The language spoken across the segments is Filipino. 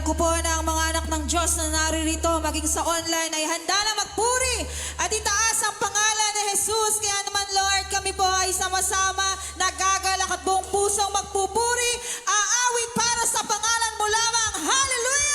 ko po na ang mga anak ng Diyos na naririto, maging sa online, ay handa na magpuri at itaas ang pangalan ni Jesus. Kaya naman, Lord, kami po ay sama-sama nagagalak at buong pusong magpupuri, aawit para sa pangalan mo lamang. Hallelujah!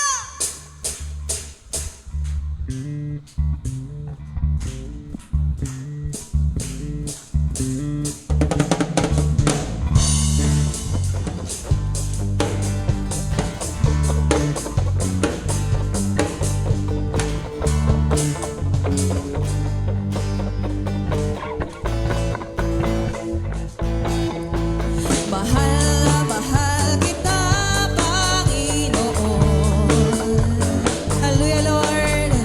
Mahal kita, Panginoon. Hallelujah, Lord.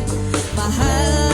Mahal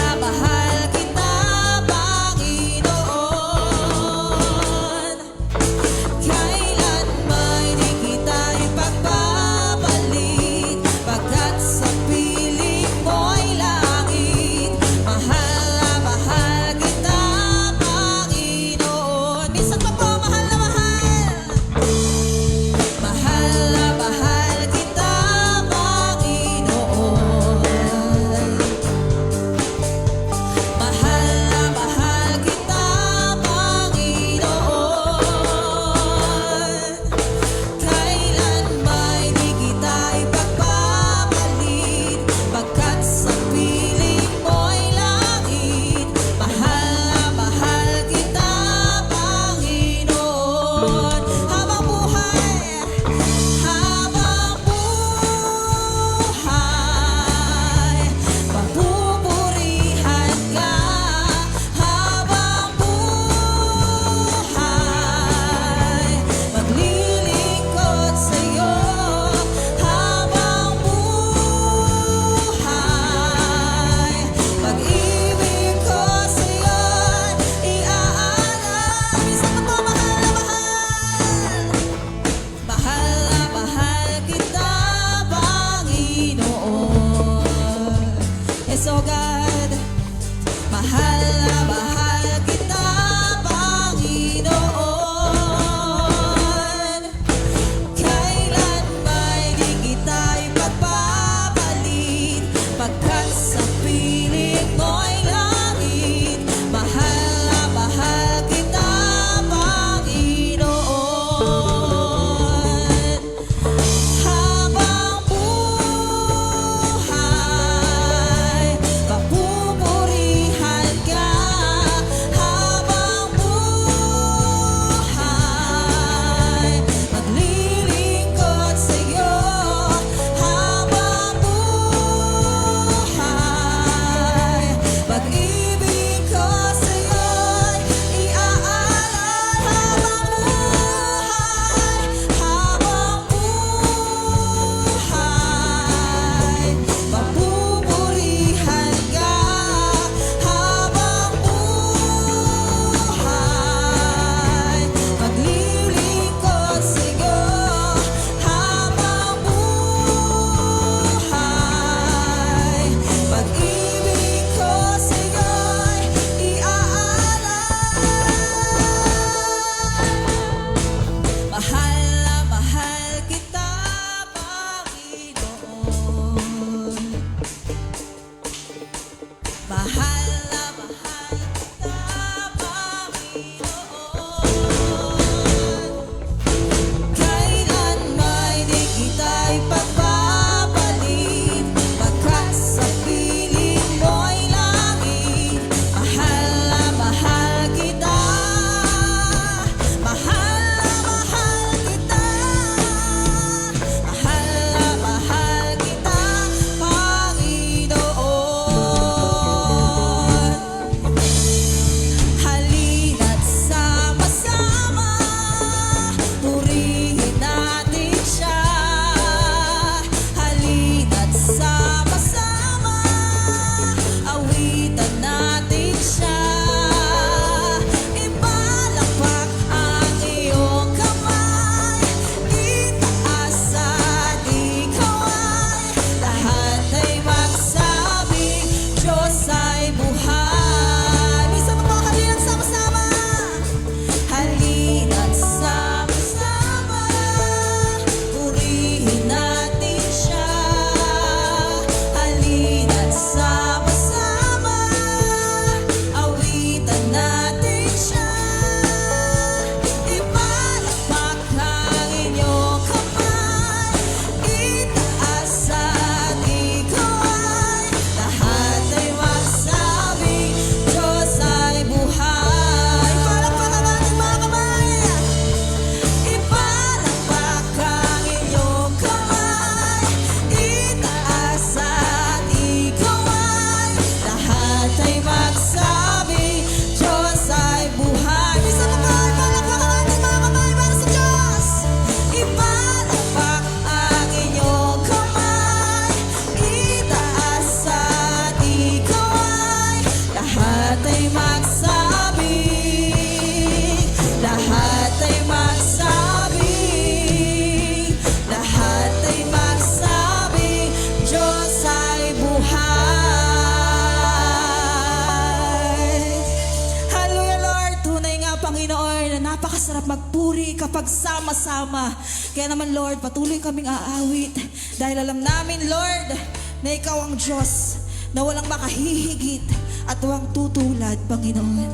pagsama-sama. Kaya naman Lord, patuloy kaming aawit dahil alam namin Lord na Ikaw ang Diyos na walang makahihigit at walang tutulad, Panginoon.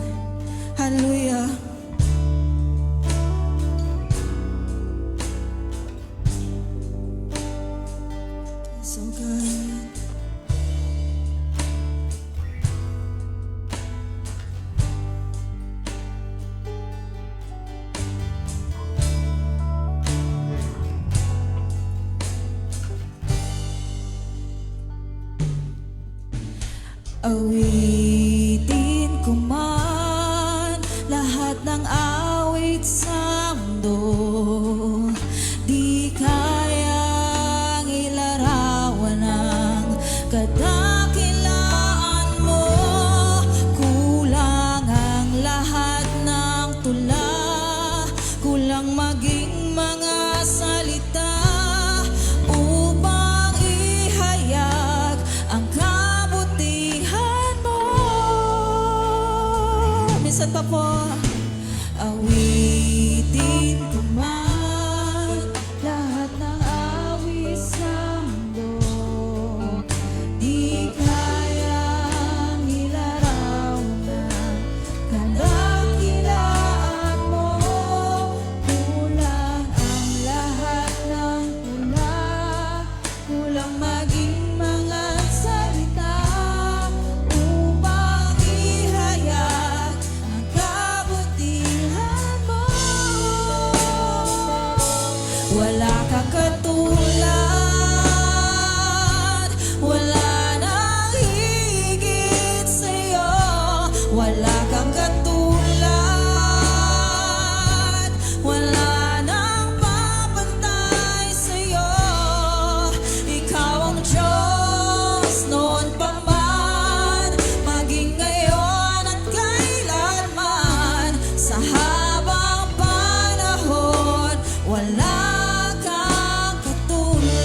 Hallelujah. So good. Awitin ko man lahat ng awit sa mundo, di kayang ilarawan ang kadakilaan mo. Kulang ang lahat ng tula, kulang maging mga salita upang ihayag ang minsan pa po, awitin ko man lahat ng awit sa mundo, di kayang ilarawan ang kadakilaan mo. Kulang ang lahat ng tula, kulang maging mga salita upang ihayag kabutihan mo. Wala kang katulad, wala nang higit sa'yo. Wala kang katulad, wala nang papantay sa'yo. Ikaw ang Diyos noon pa man, maging ngayon at kailanman. Sa habang panahon, wala kang katulad.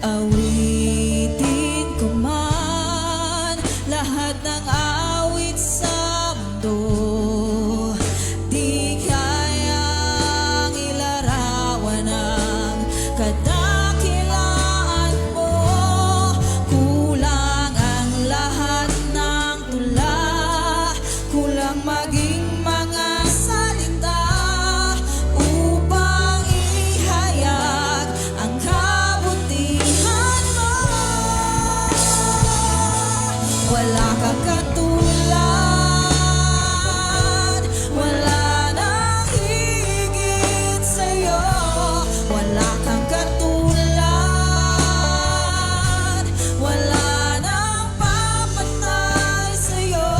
Awitin ko man lahat ng awit sa mundo, di kayang ilarawan ang kadakilaan mo. Kulang ang lahat ng tula, kulang maging mga salita upang ihayag ang kabutihan mo. Wala kang katulad, wala nang higit sa'yo. Wala kang katulad, wala nang papantay sa'yo.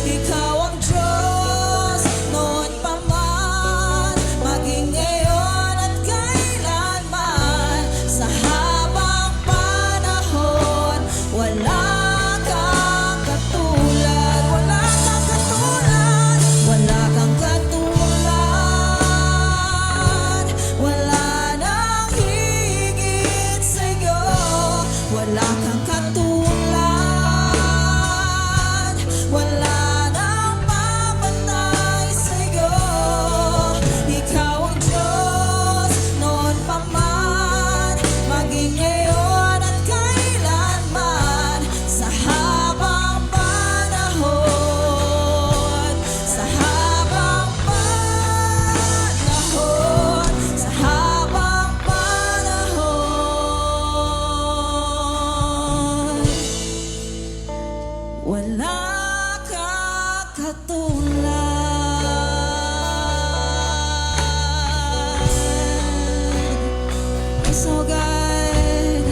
Ikaw ang Diyos noon pa man, maging ngayon at kailanman. Sa habang panahon, wala kang katulad. Wala kang katulad, wala kang katulad, wala nang higit sa'yo. Wala kang katulad, wala nang papantay sa'yo. Ikaw ang Diyos noon pa man, maging ngayon at kailanman. Sa habang panahon, sa habang panahon, sa habang panahon, wala kang katulad. So God,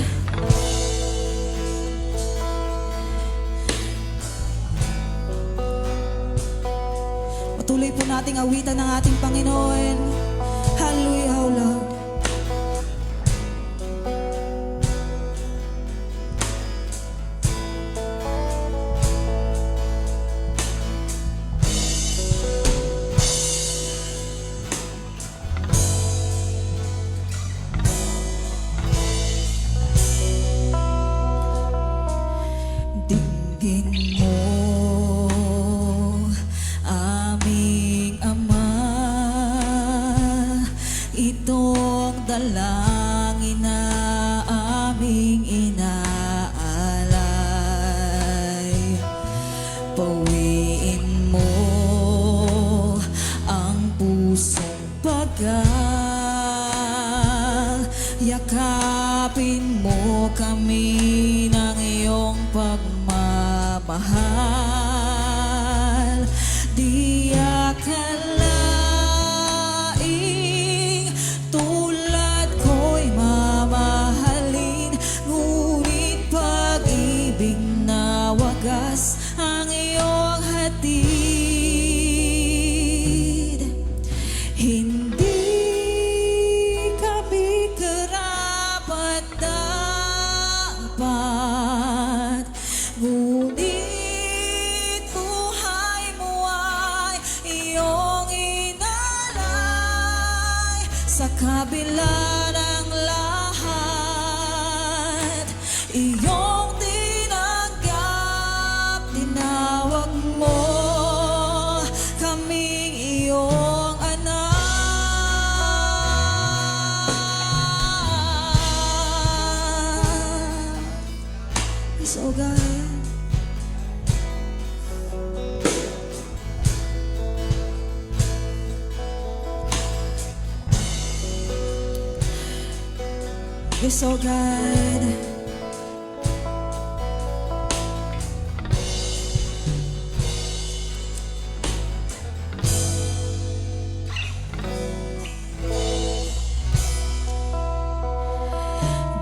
patuloy po nating awitan ng ating Panginoon. Hallelujah, O Lord. mo kami ng iyong pagmamahal. Di akalaing tulad ko'y mamahalin, ngunit pag-ibig na wagas ang iyong hatid. Hindi kami karapat-dapat, ngunit buhay mo ay iyong inalay. Sa kabila ng lahat, iyong tinanggap, tinawag mo kaming iyong anak. So God, you're so good.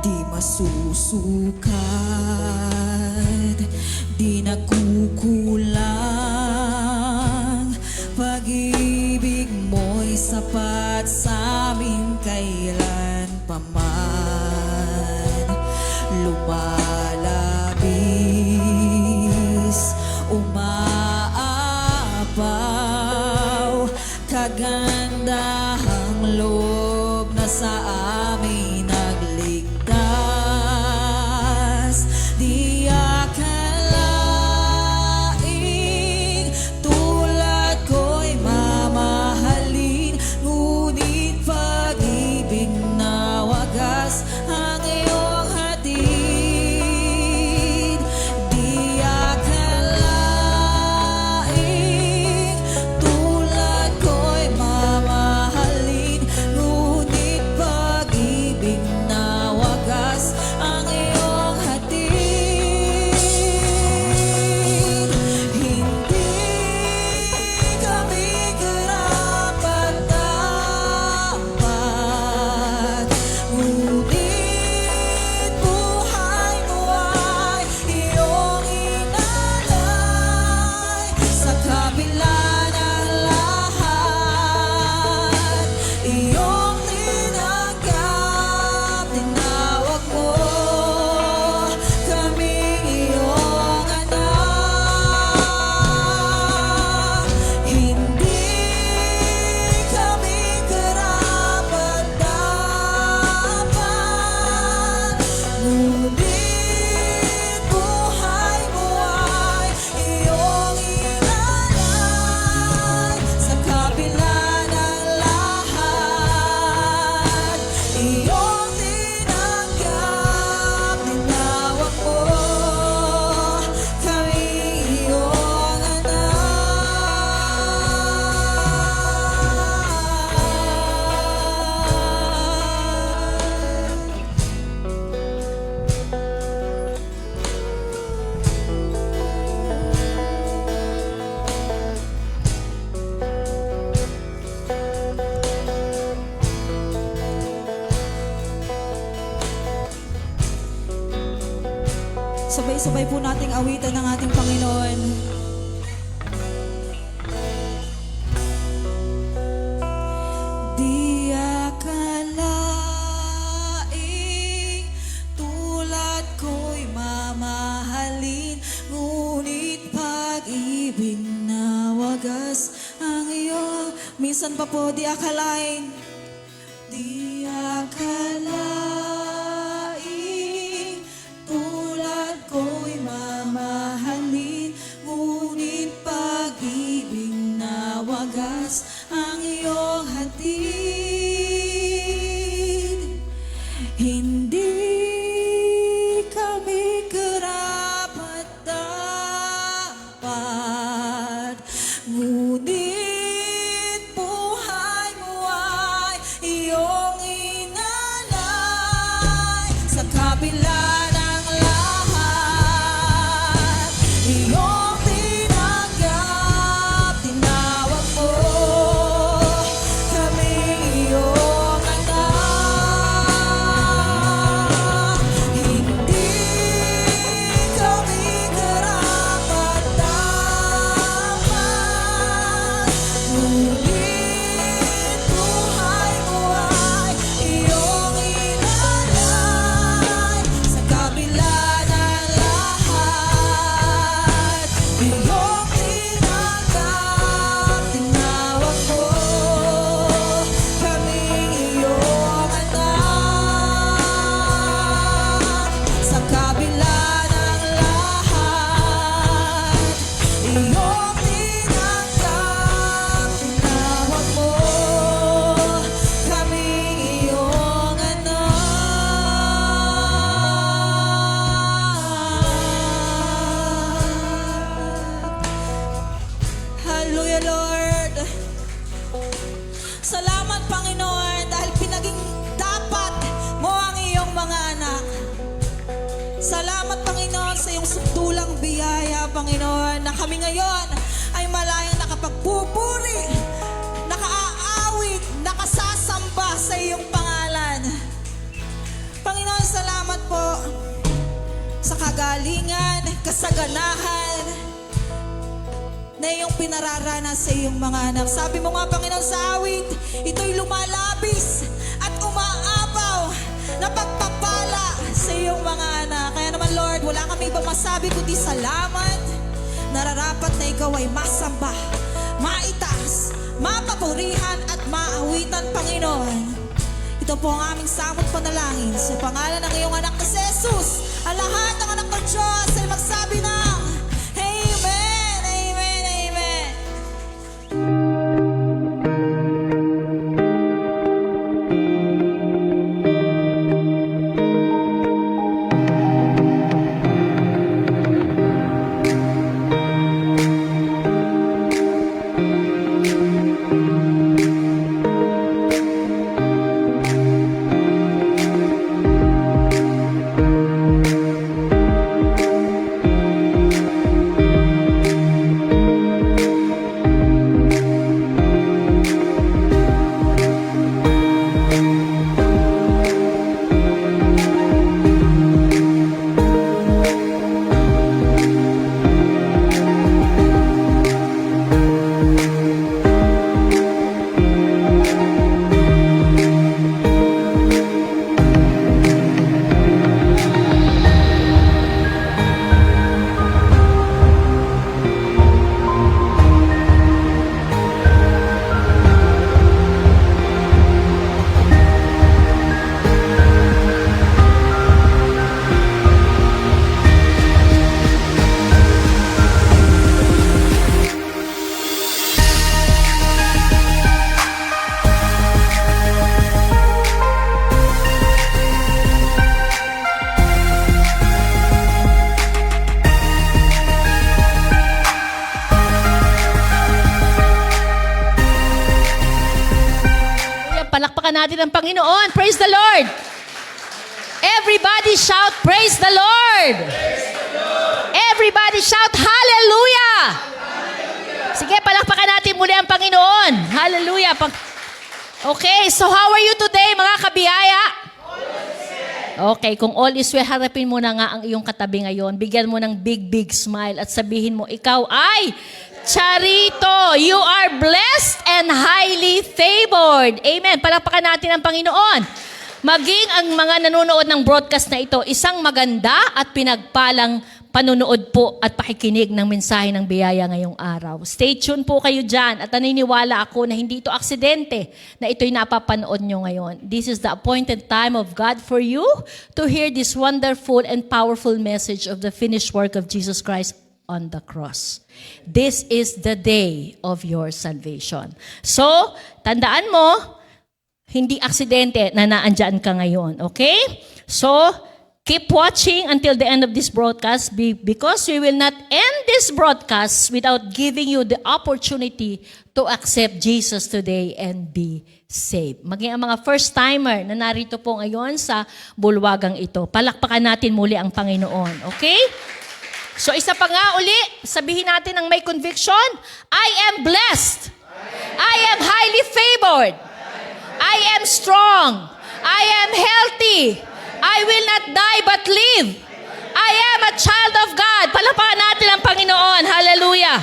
Di masusukat, di nagkukulang, pag-ibig mo'y sapat sa amin kailan paman. Lumalabis, umaapaw, kagandahang loob na sa amin nagligtas. Di akalaing tulad ko'y mamahalin, ngunit pag-ibig na wagas ang iyong hatid. Di akalaing tulad ko'y mamahalin, ngunit pag-ibig na wagas ang iyong hatid. Hindi kami karapat-dapat, ngunit buhay mo ay iyong inalay. Sa kabila ng lahat, iyong tinanggap, tinawag mo kaming iyong anak. Hindi kami karapat-dapat, ngunit buhay mo ay iyong inalay. Sa kabila ng lahat, iyong tinanggap, tinawag mo kaming iyong anak. Sabay-sabay po nating awitan ng ating Panginoon. Di akalaing tulad ko'y mamahalin, ngunit pag-ibig na wagas ang iyong. Minsan pa po, di akalain. Di akalaing tulad ko'y mamahalin, ngunit pag-ibig na wagas ang iyong hatid. Hindi kami karapat-dapat, ngunit buhay mo ay iyong inalay. you, Lord. Salamat, Panginoon, dahil pinaging dapat mo ang iyong mga anak. Salamat, Panginoon, sa iyong subtulang biyaya, Panginoon, na kami ngayon ay malayang nakapagpupuri, nakaaawit, nakasasamba sa iyong pangalan. Panginoon, salamat po sa kagalingan, kasaganahan na iyong pinararanas sa iyong mga anak. Sabi mo nga, Panginoon, sa awit, ito'y lumalabis at umaapaw na pagpapala sa iyong mga anak. Kaya naman, Lord, wala kami ibang masabi kundi salamat. Nararapat na ikaw ay masamba, maitaas, mapapurihan at maawitan, Panginoon. Ito po ang aming samot panalangin sa pangalan ng iyong anak na si Jesus. Ang lahat ng anak ng Diyos ay magsabi ng Amen, Amen, Amen. Palakpakan natin ang Panginoon. Praise the Lord. Everybody shout, praise the Lord. Everybody shout, hallelujah. Sige, palakpakan natin muli ang Panginoon. Hallelujah. Okay, so how are you today, mga kabiyaya? Okay, kung all is well, harapin mo na nga ang iyong katabi ngayon. Bigyan mo ng big smile at sabihin mo, ikaw ay Charito, you are blessed and highly favored. Amen. Palakpakan natin ang Panginoon. Maging ang mga nanonood ng broadcast na ito, isang maganda at pinagpalang panunood po at pakikinig ng mensahe ng biyaya ngayong araw. Stay tuned po kayo dyan at naniniwala ako na hindi ito aksidente na ito'y napapanood nyo ngayon. This is the appointed time of God for you to hear this wonderful and powerful message of the finished work of Jesus Christ on the cross. This is the day of your salvation. So, tandaan mo, hindi aksidente na naandyan ka ngayon. Okay? So, keep watching until the end of this broadcast because we will not end this broadcast without giving you the opportunity to accept Jesus today and be saved. Maging ang mga first-timer na narito po ngayon sa bulwagang ito. Palakpakan natin muli ang Panginoon. Okay? So isa pa nga uli, sabihin natin ng may conviction, I am blessed. I am highly favored. I am strong. I am healthy. I will not die but live. I am a child of God. Palakpakan natin ang Panginoon. Hallelujah.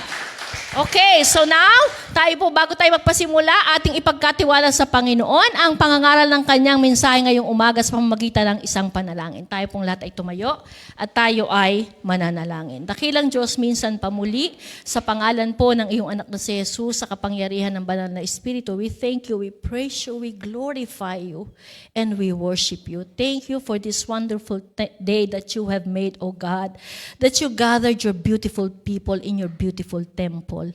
Okay, so now, tayo po, bago tayo magpasimula, ating ipagkatiwala sa Panginoon ang pangangaral ng kanyang mensahe ngayong umaga sa pamamagitan ng isang panalangin. Tayo pong lahat ay tumayo at tayo ay mananalangin. Dakilang Diyos, minsan pamuli, sa pangalan po ng iyong anak na si Jesus, sa kapangyarihan ng banal na Espiritu, we thank you, we praise you, we glorify you, and we worship you. Thank you for this wonderful day that you have made, O God, that you gathered your beautiful people in your beautiful temple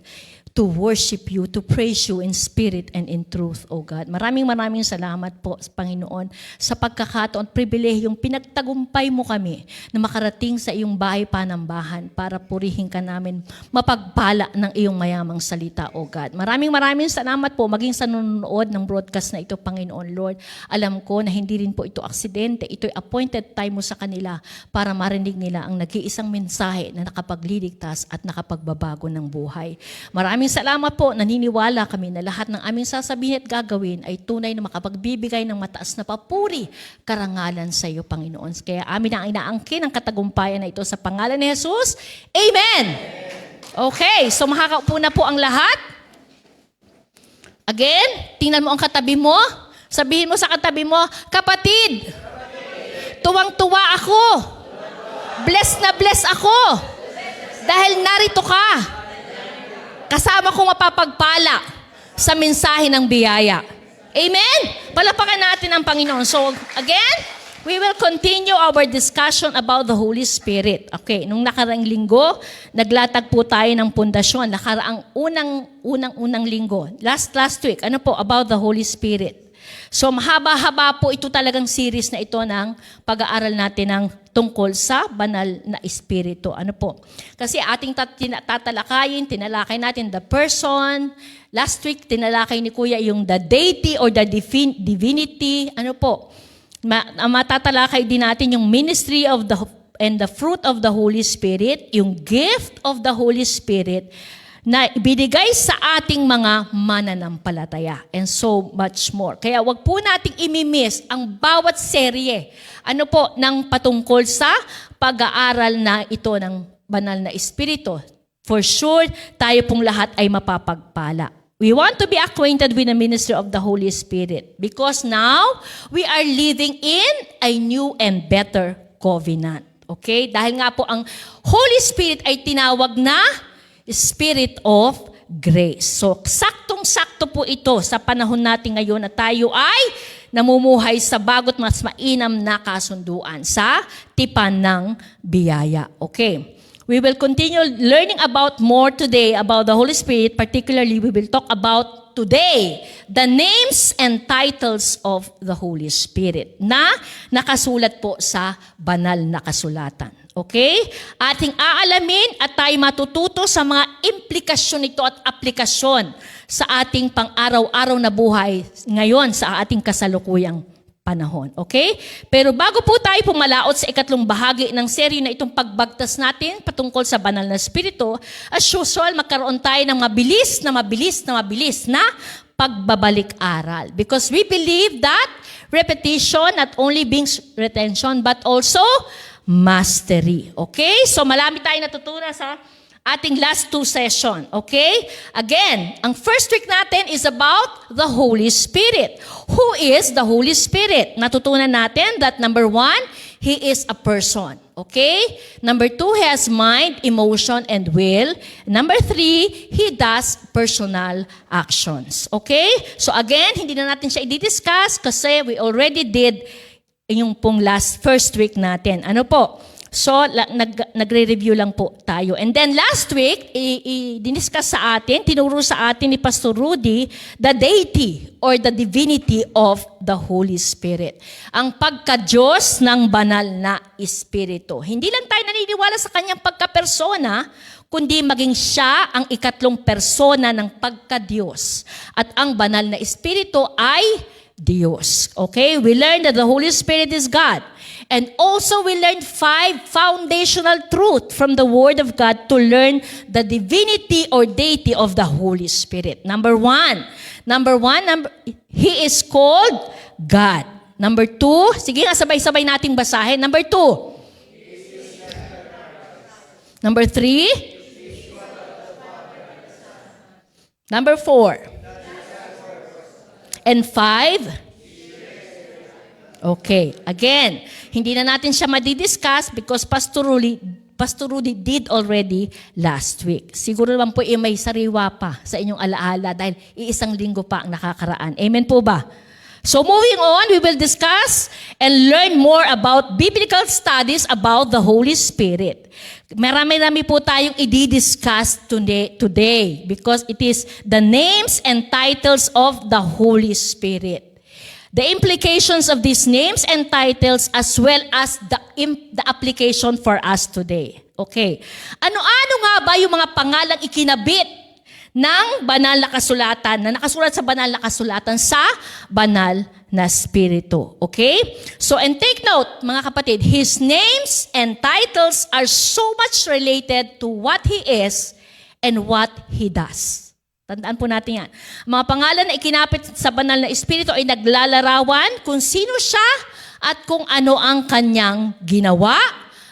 to worship you, to praise you in spirit and in truth, O God. Maraming salamat po, Panginoon, sa pagkakataon at pribilehiyong pinagtagumpay mo kami na makarating sa iyong bahay panambahan para purihin ka namin, mapagpala ng iyong mayamang salita, O God. Maraming salamat po, maging sa nanonood ng broadcast na ito, Panginoon, Lord. Alam ko na hindi rin po ito aksidente, ito'y appointed time mo sa kanila para marinig nila ang nag-iisang mensahe na nakapagliligtas at nakapagbabago ng buhay. Maraming salamat po, naniniwala kami na lahat ng aming sasabihin at gagawin ay tunay na makapagbibigay ng mataas na papuri, karangalan sa iyo, Panginoon. Kaya amin ang inaangkin ang katagumpayan na ito sa pangalan ni Jesus. Amen! Okay, so makakaupo na po ang lahat. Again, tingnan mo ang katabi mo. Sabihin mo sa katabi mo, kapatid, tuwang-tuwa ako. Blessed na blessed ako. Dahil narito ka. Kasama kong mapapagpala sa mensahe ng biyaya. Amen? Palapakan natin ang Panginoon. So, again, we will continue our discussion about the Holy Spirit. Okay, nung nakaraang linggo, naglatag po tayo ng pundasyon. Nakaraang unang linggo. Last week, ano po, about the Holy Spirit. So mahaba-haba po ito talagang series na ito ng pag-aaral natin ng tungkol sa banal na espiritu. Ano po? Kasi ating tinalakay natin the person. Last week, tinalakay ni Kuya yung the deity or the divinity. Ano po? Matatalakay din natin yung ministry of and the fruit of the Holy Spirit, yung gift of the Holy Spirit, na ibinigay sa ating mga mananampalataya and so much more. Kaya wag po nating imimiss ang bawat serye ng patungkol sa pag-aaral na ito ng banal na espiritu. For sure, tayo pong lahat ay mapapagpala. We want to be acquainted with the ministry of the Holy Spirit because now we are living in a new and better covenant. Okay? Dahil nga po ang Holy Spirit ay tinawag na Spirit of Grace. So, saktong-sakto po ito sa panahon natin ngayon na tayo ay namumuhay sa bagot mas mainam na kasunduan sa tipan ng biyaya. Okay. We will continue learning about more today about the Holy Spirit. Particularly, we will talk about today the names and titles of the Holy Spirit na nakasulat po sa banal na kasulatan. Okay? Ating aalamin at tayo matututo sa mga implikasyon nito at aplikasyon sa ating pang-araw-araw na buhay ngayon sa ating kasalukuyang panahon. Okay? Pero bago po tayo pumalaot sa ikatlong bahagi ng serye na itong pagbagtas natin patungkol sa banal na espiritu, as usual, magkaroon tayo ng mabilis na pagbabalik-aral. Because we believe that repetition not only brings retention but also mastery. Okay? So malami tayo natutunan sa ating last 2 session. Okay? Again, ang first week natin is about the Holy Spirit. Who is the Holy Spirit? Natutunan natin that number 1, He is a person. Okay? Number 2, He has mind, emotion, and will. Number 3, He does personal actions. Okay? So again, hindi na natin siya i-discuss kasi we already did yung pong first week natin. Ano po? So, nagre-review lang po tayo. And then last week, i-discuss sa atin, tinuro sa atin ni Pastor Rudy, the deity or the divinity of the Holy Spirit. Ang pagka-Diyos ng banal na espiritu. Hindi lang tayo naniniwala sa kanyang pagka-persona, kundi maging siya ang ikatlong persona ng pagka-Diyos. At ang banal na espiritu ay Diyos. Okay? We learned that the Holy Spirit is God. And also we learned 5 foundational truths from the Word of God to learn the divinity or deity of the Holy Spirit. Number 1, He is called God. Number 2, sige nga sabay-sabay nating basahin. Number 2. Number 3. Number 4. And 5? Okay. Again, hindi na natin siya madidiscuss because Pastor Rudy did already last week. Siguro naman po may sariwa pa sa inyong alaala dahil iisang linggo pa ang nakakaraan. Amen po ba? So moving on, we will discuss and learn more about biblical studies about the Holy Spirit. Marami-rami po tayong i-discuss today because it is the names and titles of the Holy Spirit. The implications of these names and titles as well as the application for us today. Okay. Ano-ano nga ba yung mga pangalang ikinabit ng banal na kasulatan, na nakasulat sa banal na kasulatan sa banal na Espiritu. Okay? So, and take note, mga kapatid, His names and titles are so much related to what He is and what He does. Tandaan po natin yan. Mga pangalan na ikinapit sa banal na Espiritu ay naglalarawan kung sino siya at kung ano ang kanyang ginawa,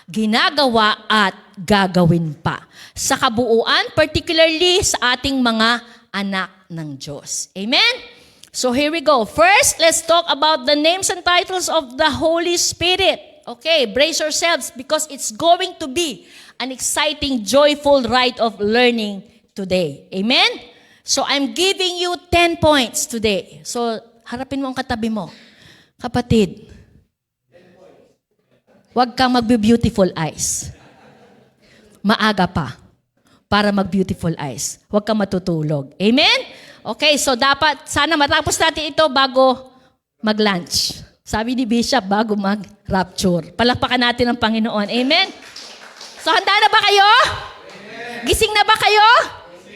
ginagawa at gagawin pa. Sa kabuuan, particularly sa ating mga anak ng Diyos. Amen? So here we go. First, let's talk about the names and titles of the Holy Spirit. Okay, brace yourselves because it's going to be an exciting, joyful ride of learning today. Amen? So I'm giving you 10 points today. So harapin mo ang katabi mo. Kapatid, huwag kang magbe-beautiful eyes. Maaga pa para mag-beautiful eyes. Huwag kang matutulog. Amen? Okay, so dapat, sana matapos natin ito bago mag-lunch. Sabi ni Bishop, bago mag-rapture. Palakpakan natin ang Panginoon. Amen? So handa na ba kayo? Amen. Gising na ba kayo?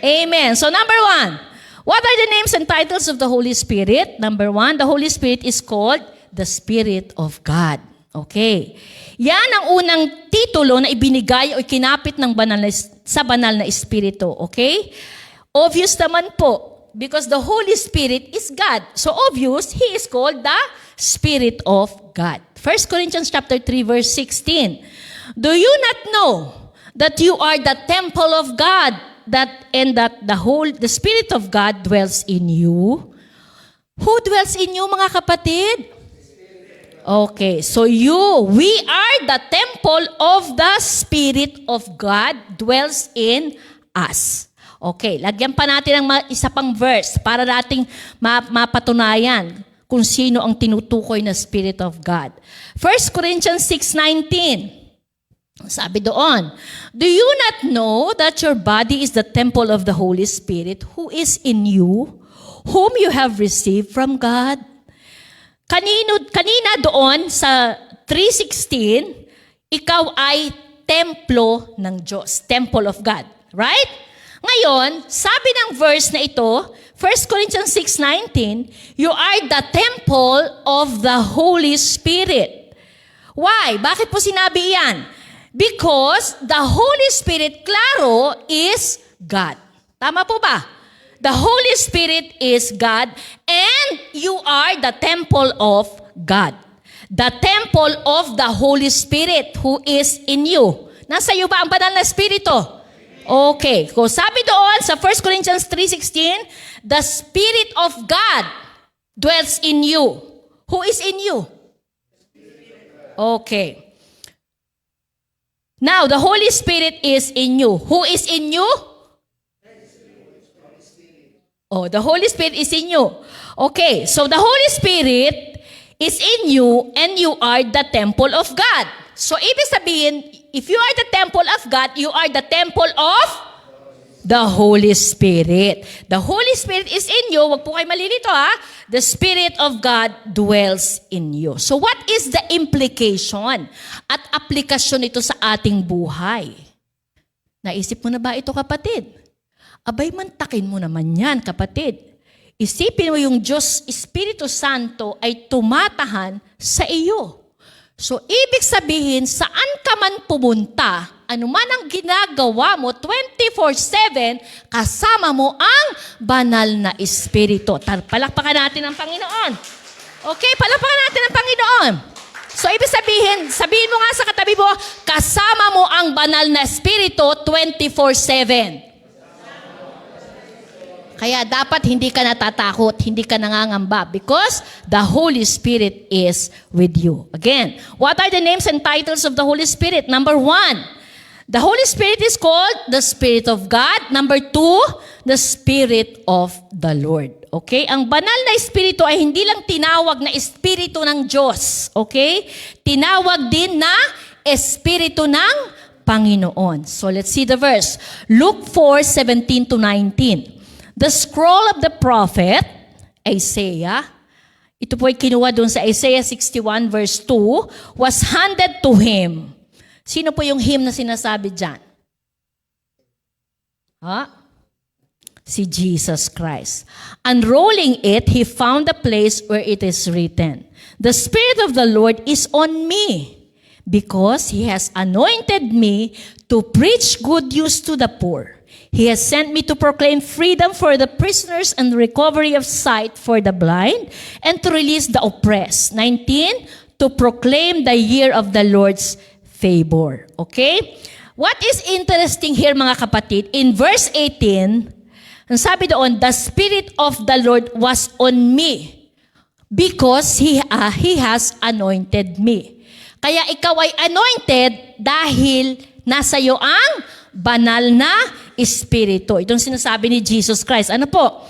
Amen. So number 1, what are the names and titles of the Holy Spirit? Number 1, the Holy Spirit is called the Spirit of God. Okay. Yan ang unang titulo na ibinigay o ikinapit ng sa banal na Espiritu. Okay? Obvious naman po, because the Holy Spirit is God. So obvious, He is called the Spirit of God. 1 Corinthians chapter 3, verse 16. Do you not know that you are the temple of God, that the Spirit of God dwells in you? Who dwells in you, mga kapatid? Okay, so we are the temple of the Spirit of God dwells in us. Okay, lagyan pa natin ng isa pang verse para nating mapatunayan kung sino ang tinutukoy na Spirit of God. 1 Corinthians 6:19. Sabi doon, do you not know that your body is the temple of the Holy Spirit who is in you, whom you have received from God? Kanina doon sa 3:16, ikaw ay templo ng Diyos, temple of God. Right? Ngayon, sabi ng verse na ito, 1 Corinthians 6:19, you are the temple of the Holy Spirit. Why? Bakit po sinabi yan? Because the Holy Spirit, klaro, is God. Tama po ba? The Holy Spirit is God and you are the temple of God. The temple of the Holy Spirit who is in you. Nasa iyo ba ang banal na Espiritu? Okay. So sabi doon sa 1 Corinthians 3:16, the Spirit of God dwells in you. Who is in you? Okay. Now, the Holy Spirit is in you. Who is in you? Oh, the Holy Spirit is in you. Okay, so the Holy Spirit is in you and you are the temple of God. So, ibig sabihin, if you are the temple of God, you are the temple of the Holy Spirit. The Holy Spirit is in you. Wag po kayo malilito ha. The Spirit of God dwells in you. So, what is the implication at aplikasyon nito sa ating buhay? Naisip mo na ba ito, kapatid? Abay, mantakin mo naman yan, kapatid. Isipin mo yung Diyos, Espiritu Santo ay tumatahan sa iyo. So, ibig sabihin, saan ka man pumunta, anuman ang ginagawa mo, 24/7, kasama mo ang banal na Espiritu. Palakpakan natin ang Panginoon. Okay, palakpakan natin ang Panginoon. So, ibig sabihin mo nga sa katabi mo, kasama mo ang banal na Espiritu 24/7. Kaya dapat hindi ka natatakot, hindi ka nangangamba because the Holy Spirit is with you. Again, what are the names and titles of the Holy Spirit? Number 1, The Holy Spirit is called the Spirit of God. Number 2, the Spirit of the Lord. Okay? Ang banal na Espiritu ay hindi lang tinawag na Espiritu ng Diyos. Okay? Tinawag din na Espiritu ng Panginoon. So let's see the verse. Luke 4:17 to 19. The scroll of the prophet Isaiah, ito po ay kinuha doon sa Isaiah 61 verse 2, was handed to him. Sino po yung him na sinasabi dyan? Si Jesus Christ. Unrolling it, he found the place where it is written, "The Spirit of the Lord is on me, because He has anointed me to preach good news to the poor. He has sent me to proclaim freedom for the prisoners and recovery of sight for the blind, and to release the oppressed." 19, to proclaim the year of the Lord's favor. Okay? What is interesting here, mga kapatid, in verse 18, ang sabi doon, the Spirit of the Lord was on me because He has anointed me. Kaya ikaw ay anointed dahil nasa iyo ang banal na Espiritu. Itong sinasabi ni Jesus Christ. Ano po?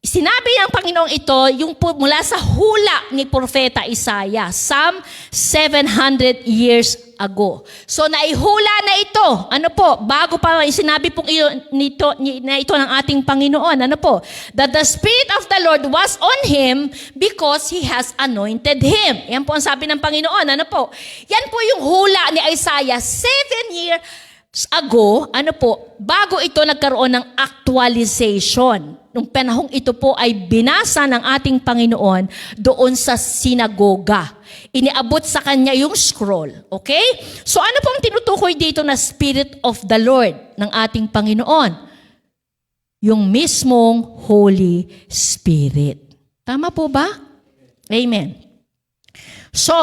Sinabi ng Panginoong ito, yung po mula sa hula ni Propeta Isaiah, some 700 years ago. So naihula na ito. Ano po? Bago pa sinabi pong ito ng ating Panginoon. Ano po? That the Spirit of the Lord was on Him because He has anointed Him. Yan po ang sabi ng Panginoon. Ano po? Yan po yung hula ni Isaiah 7 years ago. Ano po? Bago ito nagkaroon ng actualization. Nung panahong ito po ay binasa ng ating Panginoon doon sa sinagoga. Iniabot sa kanya yung scroll. Okay? So ano pong tinutukoy dito na Spirit of the Lord ng ating Panginoon? Yung mismong Holy Spirit. Tama po ba? Amen. So,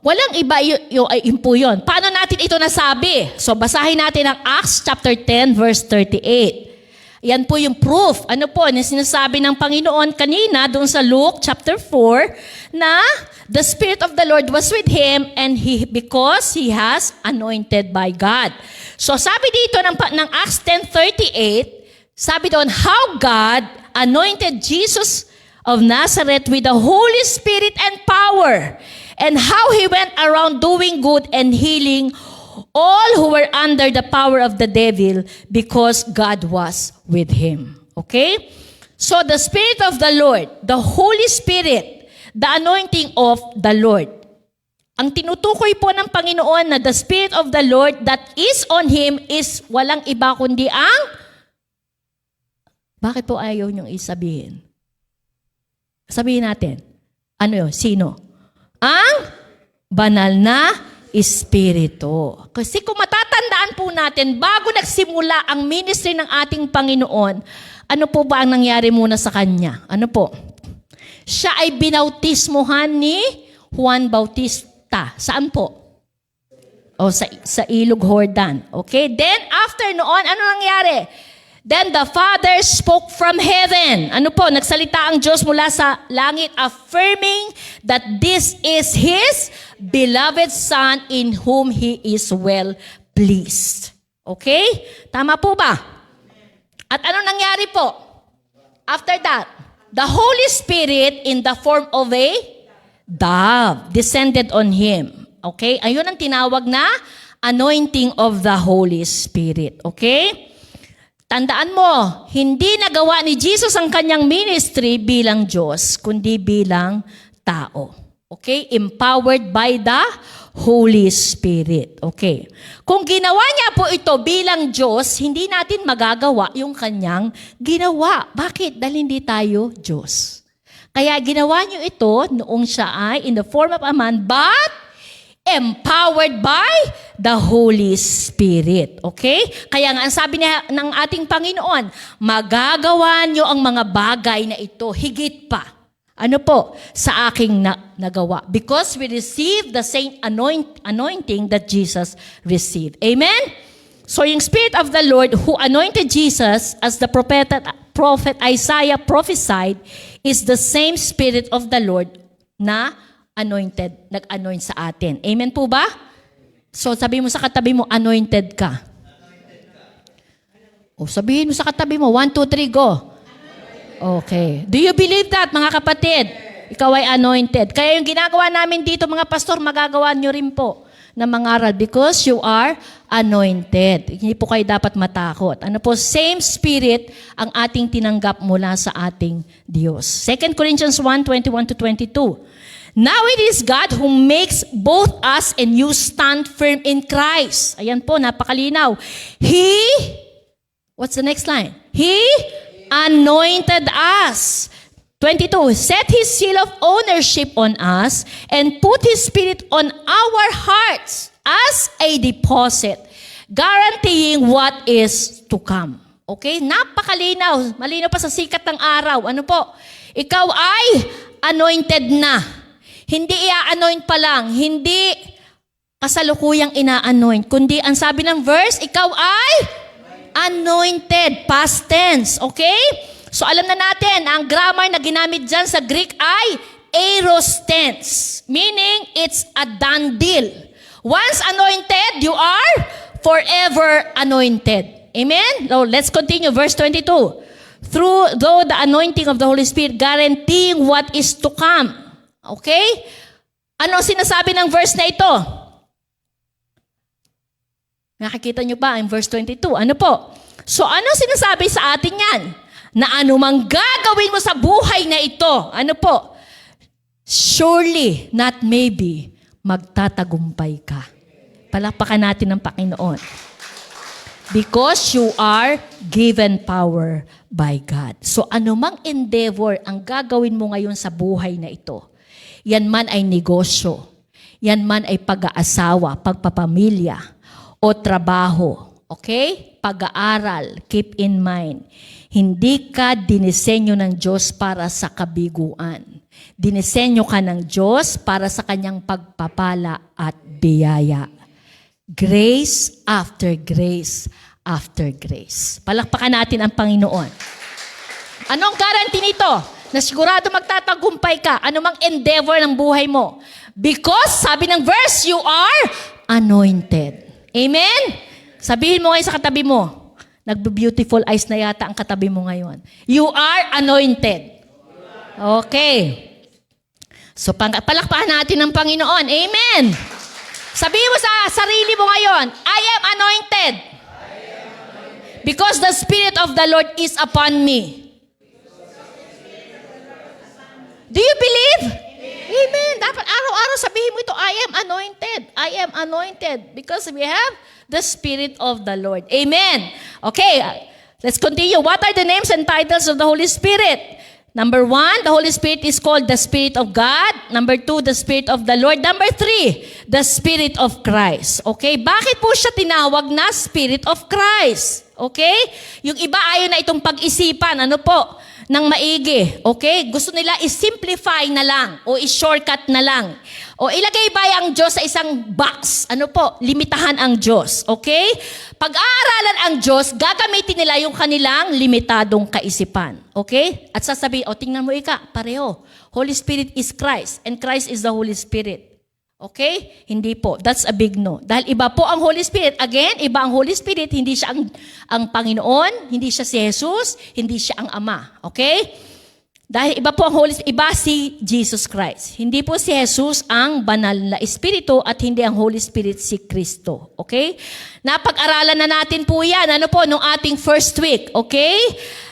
walang iba yun po yun. Paano natin ito nasabi? So, basahin natin ang Acts chapter 10 verse 38. Yan po yung proof. Ano po, na sinasabi ng Panginoon kanina doon sa Luke chapter 4 na the Spirit of the Lord was with him and because he has anointed by God. So sabi dito ng Acts 10:38, sabi doon, how God anointed Jesus of Nazareth with the Holy Spirit and power, and how he went around doing good and healing all who were under the power of the devil, because God was with him. Okay? So the Spirit of the Lord, the Holy Spirit, the anointing of the Lord. Ang tinutukoy po ng Panginoon na the Spirit of the Lord that is on Him is walang iba kundi ang... Bakit po ayaw niyong isabihin? Sabihin natin. Ano yun? Sino? Ang banal na Espiritu. Kasi kung matatandaan po natin, bago nagsimula ang ministry ng ating Panginoon, ano po ba ang nangyari muna sa Kanya? Ano po? Siya ay binautismohan ni Juan Bautista. Saan po? O sa Ilog Jordan. Okay? Then, after noon, ano nangyari? Then the Father spoke from heaven. Ano po? Nagsalita ang Diyos mula sa langit, affirming that this is His beloved Son in whom He is well pleased. Okay? Tama po ba? At ano nangyari po? After that, the Holy Spirit in the form of a dove descended on Him. Okay? Ayun ang tinawag na anointing of the Holy Spirit. Okay? Tandaan mo, hindi nagawa ni Jesus ang kanyang ministry bilang Diyos, kundi bilang tao. Okay? Empowered by the Holy Spirit. Okay. Kung ginawa niya po ito bilang Diyos, hindi natin magagawa yung kanyang ginawa. Bakit? Dahil hindi tayo Diyos. Kaya ginawa niyo ito noong siya ay in the form of a man, but empowered by the Holy Spirit. Okay? Kaya nga, ang sabi niya ng ating Panginoon, magagawa niyo ang mga bagay na ito, higit pa. Ano po? Sa aking nagawa. Because we receive the same anointing that Jesus received. Amen? So yung Spirit of the Lord who anointed Jesus as the prophet Isaiah prophesied is the same Spirit of the Lord na anointed, nag-anoint sa atin. Amen po ba? So sabihin mo sa katabi mo, anointed ka. O sabihin mo sa katabi mo, 1, 2, 3, go. Okay. Do you believe that, mga kapatid? Ikaw ay anointed. Kaya yung ginagawa namin dito, mga pastor, magagawa nyo rin po na mangaral because you are anointed. Hindi po kayo dapat matakot. Ano po? Same spirit ang ating tinanggap mula sa ating Diyos. 2 Corinthians 1, 21 to 22. Now it is God who makes both us and you stand firm in Christ. Ayan po, napakalinaw. What's the next line? He anointed us. 22, set His seal of ownership on us and put His Spirit on our hearts as a deposit, guaranteeing what is to come. Okay? Napakalinaw. Malinaw pa sa sikat ng araw. Ano po? Ikaw ay anointed na. Hindi i-anoint pa lang. Hindi kasalukuyang ina-anoint. Kundi ang sabi ng verse, ikaw ay anointed. Past tense. Okay? So alam na natin, ang grammar na ginamit dyan sa Greek ay aorist tense. Meaning, it's a done deal. Once anointed, you are forever anointed. Amen? So let's continue. Verse 22. Though the anointing of the Holy Spirit guaranteeing what is to come. Okay? Ano sinasabi ng verse na ito? Nakikita nyo ba ang verse 22? Ano po? So ano sinasabi sa atin yan? Na anumang gagawin mo sa buhay na ito, ano po? Surely, not maybe, magtatagumpay ka. Palakpakan natin ng Panginoon. Because you are given power by God. So anumang endeavor ang gagawin mo ngayon sa buhay na ito, yan man ay negosyo, yan man ay pag-aasawa, pagpapamilya, o trabaho, okay? Pag-aaral, keep in mind, hindi ka dinisenyo ng Diyos para sa kabiguan. Dinisenyo ka ng Diyos para sa kanyang pagpapala at biyaya. Grace after grace after grace. Palakpakan natin ang Panginoon. Anong guarantee nito? Na sigurado magtatagumpay ka. Anumang endeavor ng buhay mo. Because, sabi ng verse, you are anointed. Amen? Sabihin mo ngayon sa katabi mo, nagbe-beautiful eyes na yata ang katabi mo ngayon. You are anointed. Okay. So, palakpakan natin ng Panginoon. Amen. Sabihin mo sa sarili mo ngayon, I am anointed. Because the Spirit of the Lord is upon me. Do you believe? Amen. Dapat araw-araw sabihin mo ito, I am anointed. I am anointed. Because we have the Spirit of the Lord. Amen. Okay, let's continue. What are the names and titles of the Holy Spirit? Number 1, the Holy Spirit is called the Spirit of God. Number 2, the Spirit of the Lord. Number 3, the Spirit of Christ. Okay, bakit po siya tinawag na Spirit of Christ? Okay? Yung iba ayaw na itong pag-isipan. Ano po? Nang maigi. Okay? Gusto nila i-simplify na lang o i-shortcut na lang. O ilagay ba ang Diyos sa isang box? Ano po? Limitahan ang Diyos. Okay? Pag-aaralan ang Diyos, gagamitin nila yung kanilang limitadong kaisipan. Okay? At sasabihin, tingnan mo pareho. Holy Spirit is Christ and Christ is the Holy Spirit. Okay? Hindi po. That's a big no. Dahil iba po ang Holy Spirit. Again, iba ang Holy Spirit. Hindi siya ang Panginoon. Hindi siya si Jesus. Hindi siya ang Ama. Okay? Dahil iba po ang Holy Spirit. Iba si Jesus Christ. Hindi po si Jesus ang banal na Espiritu at hindi ang Holy Spirit si Kristo. Okay? Napag-aralan na natin po yan. Ano po? Nung ating first week. Okay?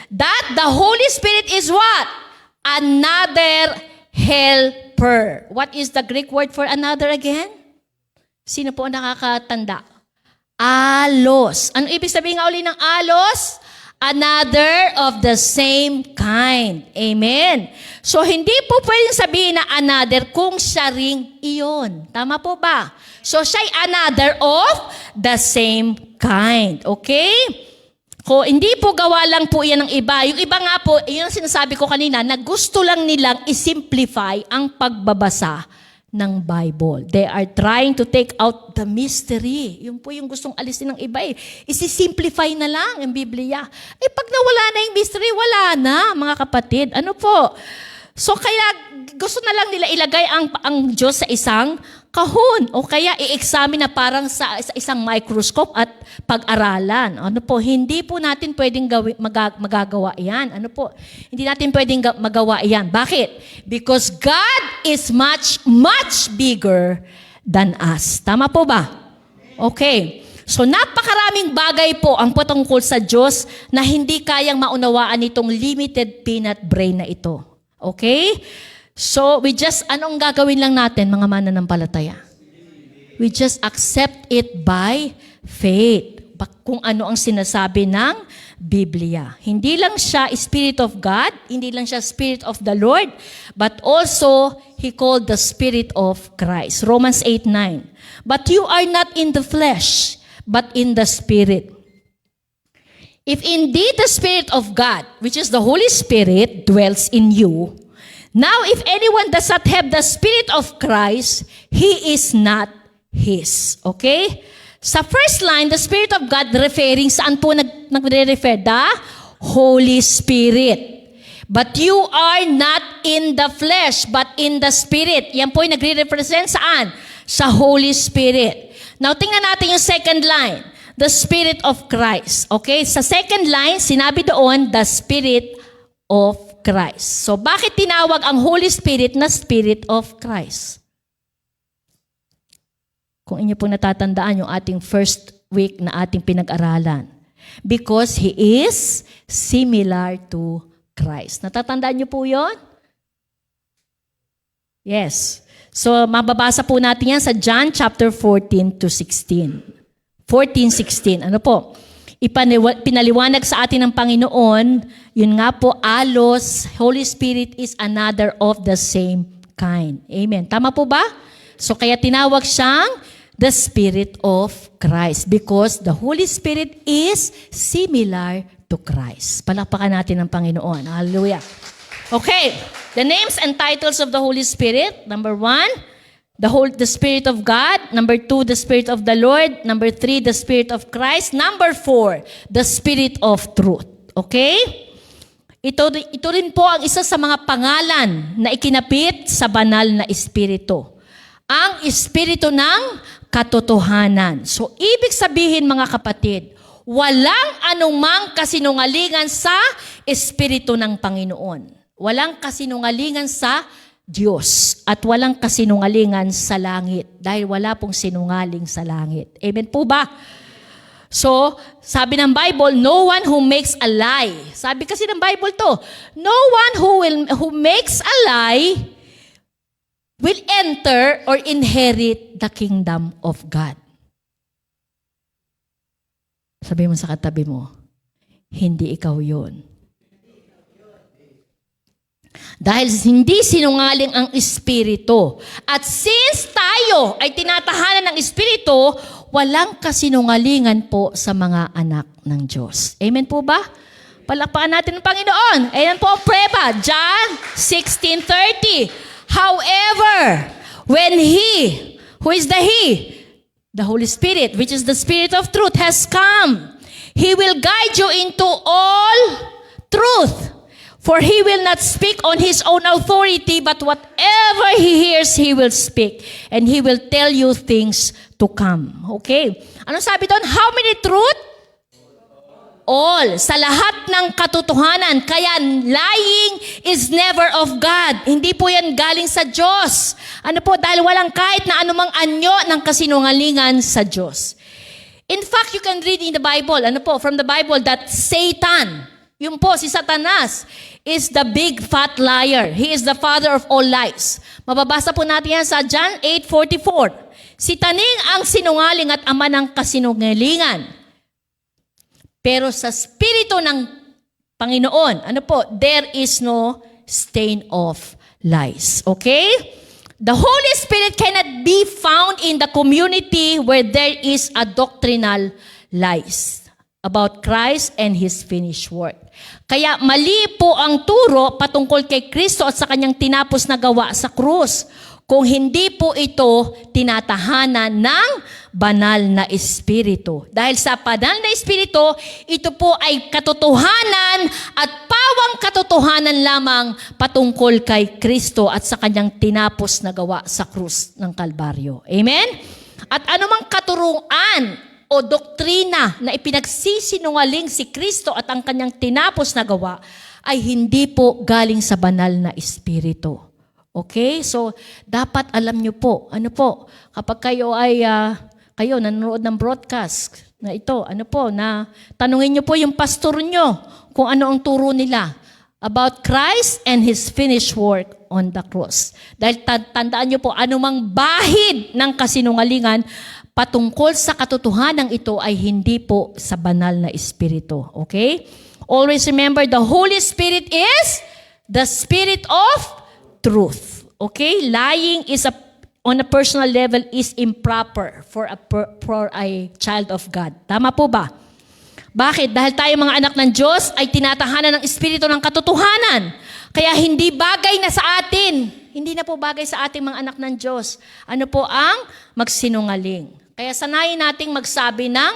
That the Holy Spirit is what? Another helper. What is the Greek word for another again? Sino po ang nakakatanda? Alos. Ano ibig sabihin nga uli ng alos? Another of the same kind. Amen. So, hindi po pwedeng sabihin na another kung siya ring iyon. Tama po ba? So, siya'y another of the same kind. Okay? Hindi po gawa lang po yan ng iba. Yung iba nga po, yun ang sinasabi ko kanina, na gusto lang nilang isimplify ang pagbabasa ng Bible. They are trying to take out the mystery. Yun po yung gustong alisin ng iba eh. Isi-simplify na lang ang Biblia. Pag nawala na yung mystery, wala na, mga kapatid. Ano po? So kaya gusto na lang nila ilagay ang Diyos sa isang kahon o kaya i-examine na parang sa isang microscope at pag-aralan. Ano po, hindi po natin pwedeng magagawa yan. Ano po, hindi natin pwedeng magawa yan. Bakit? Because God is much, much bigger than us. Tama po ba? Okay. So napakaraming bagay po ang patungkol sa Diyos na hindi kayang maunawaan nitong limited peanut brain na ito. Okay? So, anong gagawin lang natin, mga mananampalataya? We just accept it by faith. Kung ano ang sinasabi ng Biblia. Hindi lang siya Spirit of God, hindi lang siya Spirit of the Lord, but also, He called the Spirit of Christ. Romans 8:9. But you are not in the flesh, but in the Spirit. If indeed the Spirit of God, which is the Holy Spirit, dwells in you, now, if anyone does not have the Spirit of Christ, he is not His. Okay? Sa first line, the Spirit of God referring, saan po nagre-refer? The Holy Spirit. But you are not in the flesh, but in the Spirit. Yan po yung nagre-represent saan? Sa Holy Spirit. Now, tingnan natin yung second line. The Spirit of Christ. Okay? Sa second line, sinabi doon, the Spirit of Christ. So, bakit tinawag ang Holy Spirit na Spirit of Christ? Kung inyo pong natatandaan yung ating first week na ating pinag-aralan. Because He is similar to Christ. Natatandaan niyo po yon? Yes. So, mababasa po natin yan sa John chapter 14 to 16. 14:16. Ano po? Pinaliwanag sa atin ng Panginoon, yun nga po, alos, Holy Spirit is another of the same kind. Amen. Tama po ba? So kaya tinawag siyang the Spirit of Christ because the Holy Spirit is similar to Christ. Palakpakan natin ng Panginoon. Hallelujah. Okay. The names and titles of the Holy Spirit. Number 1, the Spirit of God. Number 2, the Spirit of the Lord. Number 3, the Spirit of Christ. Number 4, the Spirit of Truth. Okay? Ito rin po ang isa sa mga pangalan na ikinapit sa banal na Espiritu. Ang Espiritu ng katotohanan. So, ibig sabihin mga kapatid, walang anumang kasinungalingan sa Espiritu ng Panginoon. Walang kasinungalingan sa Diyos at walang kasinungalingan sa langit dahil wala pong sinungaling sa langit. Amen po ba? So, sabi ng Bible, no one who makes a lie. Sabi kasi ng Bible to, no one who makes a lie will enter or inherit the kingdom of God. Sabi mo sa katabi mo, hindi ikaw yun. Dahil hindi sinungaling ang Espiritu. At since tayo ay tinatahanan ng Espiritu, walang kasinungalingan po sa mga anak ng Diyos. Amen po ba? Palakpakan natin ang Panginoon. Ayan po ang preba. John 16:30. However, when He, who is the He? The Holy Spirit, which is the Spirit of truth, has come. He will guide you into all truth. For He will not speak on His own authority, but whatever He hears, He will speak. And He will tell you things to come. Okay? Ano sabi doon? How many truth? All. Sa lahat ng katotohanan. Kaya lying is never of God. Hindi po yan galing sa Diyos. Ano po? Dahil walang kahit na anumang anyo ng kasinungalingan sa Diyos. In fact, you can read in the Bible, from the Bible, that Satan, yun po, si Satanas, is the big fat liar. He is the father of all lies. Mababasa po natin yan sa John 8:44. Si Taning ang sinungaling at ama ng kasinungalingan. Pero sa Espiritu ng Panginoon, there is no stain of lies. Okay? The Holy Spirit cannot be found in the community where there is a doctrinal lies about Christ and His finished work. Kaya mali po ang turo patungkol kay Kristo at sa kanyang tinapos na gawa sa krus. kung hindi po ito tinatahanan ng banal na espiritu. Dahil sa banal na espiritu, ito po ay katotohanan at pawang katotohanan lamang patungkol kay Kristo at sa kanyang tinapos na gawa sa krus ng Kalbaryo. Amen? At anumang katuruan o doktrina na ipinagsisinungaling si Kristo at ang kanyang tinapos na gawa ay hindi po galing sa banal na espiritu. Okay? So, dapat alam nyo po, kapag kayo ay, kayo nanonood ng broadcast na ito, na tanungin nyo po yung pastor nyo kung ano ang turo nila about Christ and His finished work on the cross. Dahil tandaan nyo po, anumang bahid ng kasinungalingan patungkol sa katotohanan ito ay hindi po sa banal na espiritu. Okay? Always remember, the Holy Spirit is the Spirit of truth. Okay? Lying is on a personal level is improper for a child of God. Tama po ba? Bakit? Dahil tayo mga anak ng Diyos ay tinatahanan ng Espiritu ng katotohanan. Kaya hindi bagay na sa atin. Hindi na po bagay sa ating mga anak ng Diyos. Ano po ang magsinungaling? Kaya sanayin nating magsabi ng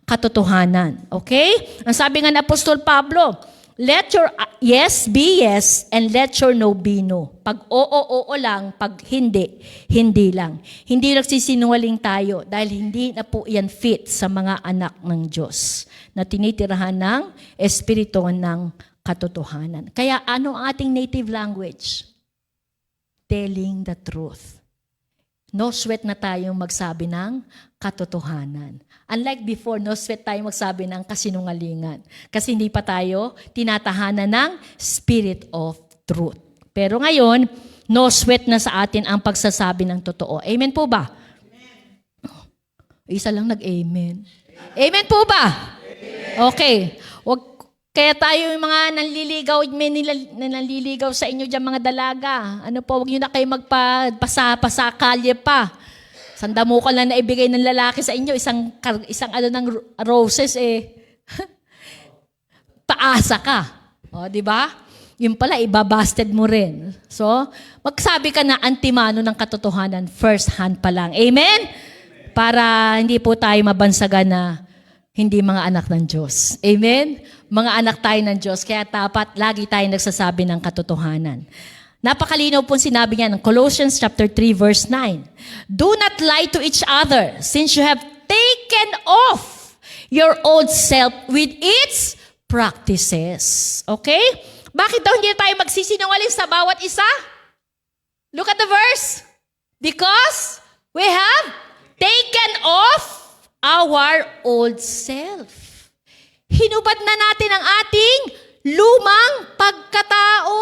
katotohanan. Okay? Ang sabi nga ni Apostol Pablo, let your yes be yes and let your no be no. Pag oo lang, pag hindi, hindi lang. Hindi nagsisinungaling tayo dahil hindi na po yan fit sa mga anak ng Diyos na tinitirahan ng espiritu ng katotohanan. Kaya ano ang ating native language? Telling the truth. No sweat na tayong magsabi ng katotohanan. Unlike before, no sweat tayong magsabi ng kasinungalingan. Kasi hindi pa tayo tinatahanan ng spirit of truth. Pero ngayon, no sweat na sa atin ang pagsasabi ng totoo. Amen po ba? Isa lang nag-amen. Amen po ba? Okay. Kaya tayo yung mga nanliligaw, may nanliligaw sa inyo dyan mga dalaga. Huwag nyo na kayo magpasa-kalye pa. Sandamo ka lang na ibigay ng lalaki sa inyo, isang ng roses paasa ka. O, di ba? Yung pala, ibabasted mo rin. So, magsabi ka na antimano ng katotohanan, first hand pa lang. Amen? Para hindi po tayo mabansagan na hindi mga anak ng Diyos. Amen? Mga anak tayo ng Diyos, kaya dapat lagi tayo nagsasabi ng katotohanan. Napakalinaw po sinabi niya ng Colossians chapter 3 verse 9. Do not lie to each other, since you have taken off your old self with its practices. Okay? Bakit daw hindi tayo magsisinungaling sa bawat isa? Look at the verse. Because we have taken off our old self. Hinubad na natin ang ating lumang pagkatao.